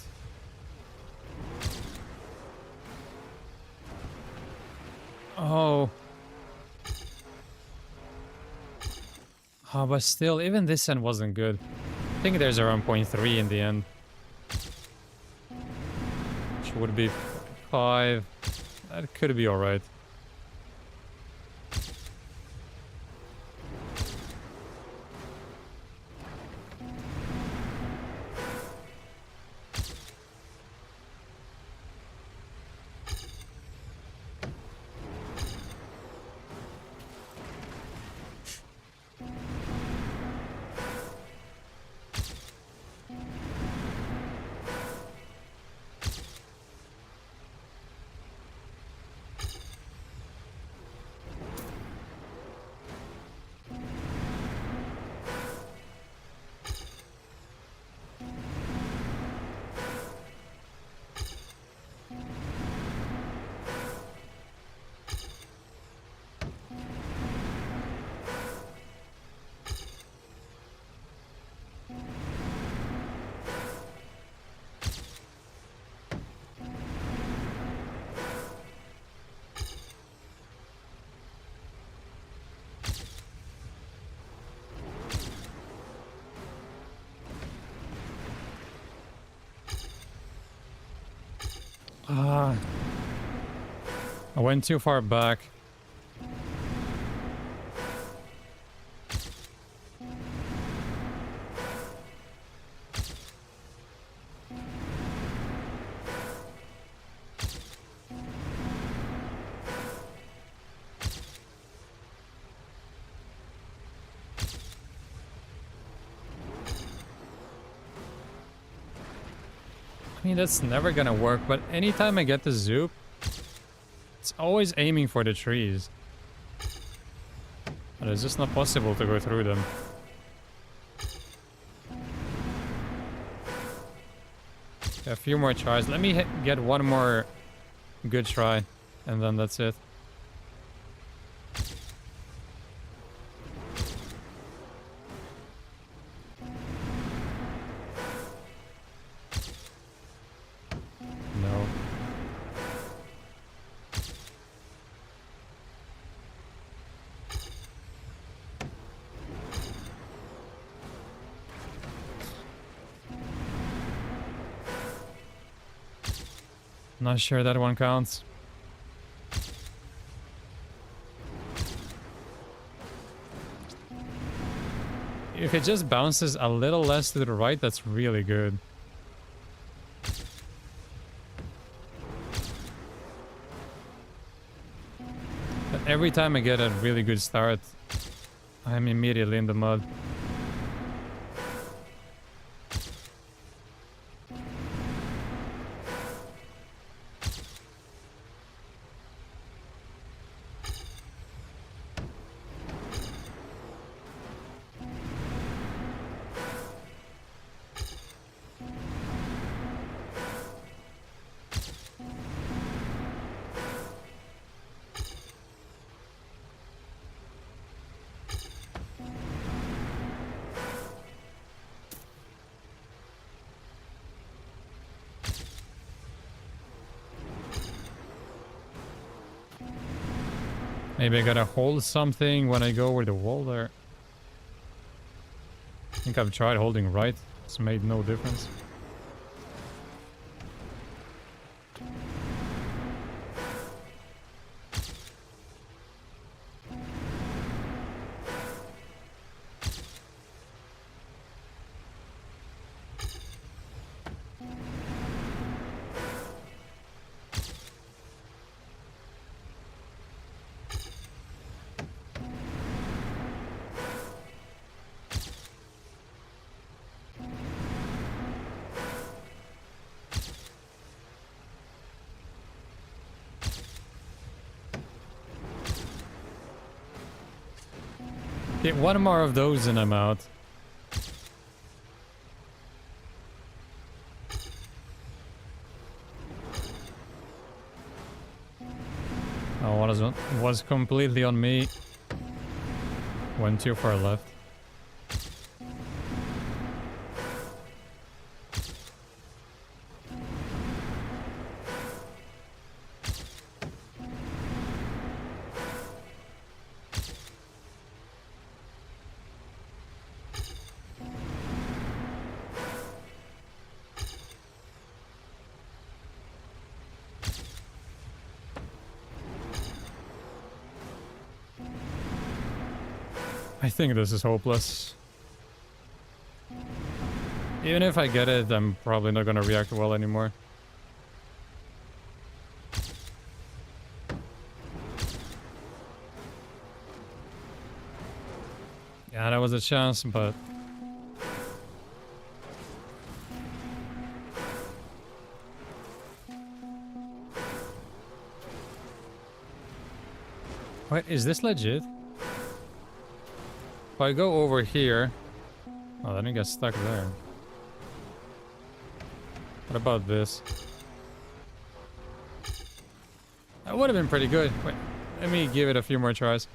Oh. Oh, but still, even this end wasn't good. I think there's around 0.3 in the end. Which would be 5. That could be alright. Ah. I went too far back. I mean, that's never gonna work, but anytime I get the zoop, it's always aiming for the trees. But it's just not possible to go through them. Okay, a few more tries. Let me get one more good try, and then that's it. No. Not sure that one counts. If it just bounces a little less to the right, that's really good. But every time I get a really good start, I'm immediately in the mud. Maybe I gotta hold something when I go over the wall there. I think I've tried holding right. It's made no difference. Get one more of those and I'm out. Oh, was completely on me. Went too far left. I think this is hopeless. Even if I get it, I'm probably not gonna react well anymore. Yeah, that was a chance, but... Wait, is this legit? If I go over here... Oh, then it gets stuck there. What about this? That would have been pretty good. Wait, let me give it a few more tries.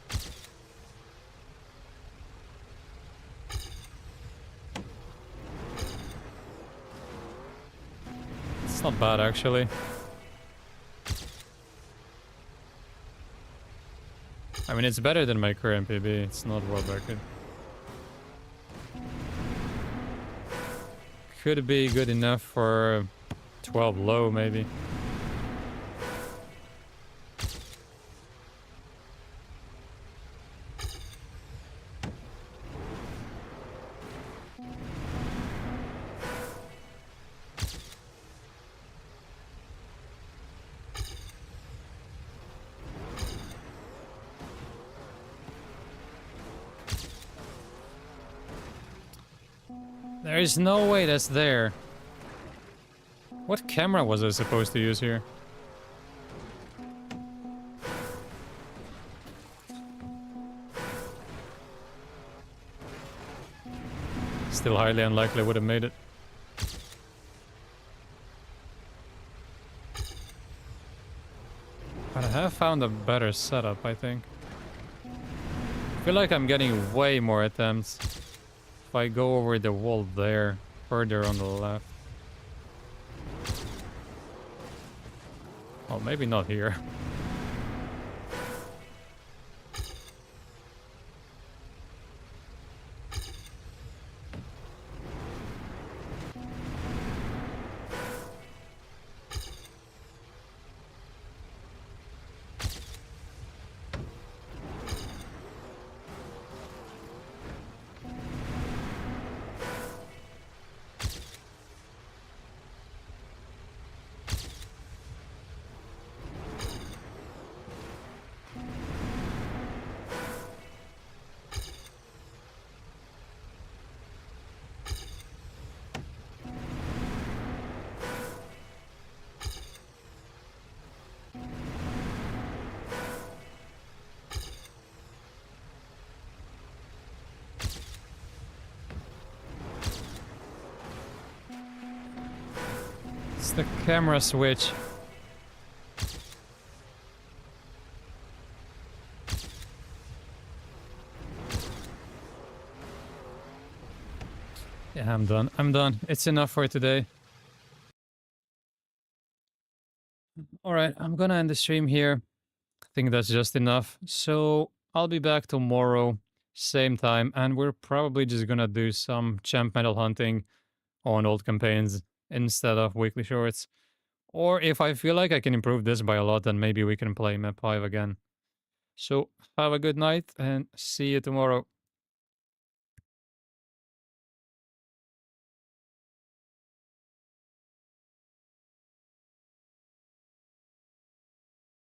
It's not bad, actually. I mean, it's better than my current PB. It's not world record. Could be good enough for 12 low, maybe. There is no way that's there. What camera was I supposed to use here? Still highly unlikely I would have made it. But I have found a better setup, I think. I feel like I'm getting way more attempts if I go over the wall there, further on the left. Oh, maybe not here. It's the camera switch. Yeah, I'm done. I'm done. It's enough for today. Alright, I'm gonna end the stream here. think that's just enough. So I'll be back tomorrow, same time, and we're probably just gonna do some champ medal hunting on old campaigns instead of weekly shorts. Or if I feel like I can improve this by a lot, then maybe we can play map 5 again. So have a good night and see you tomorrow.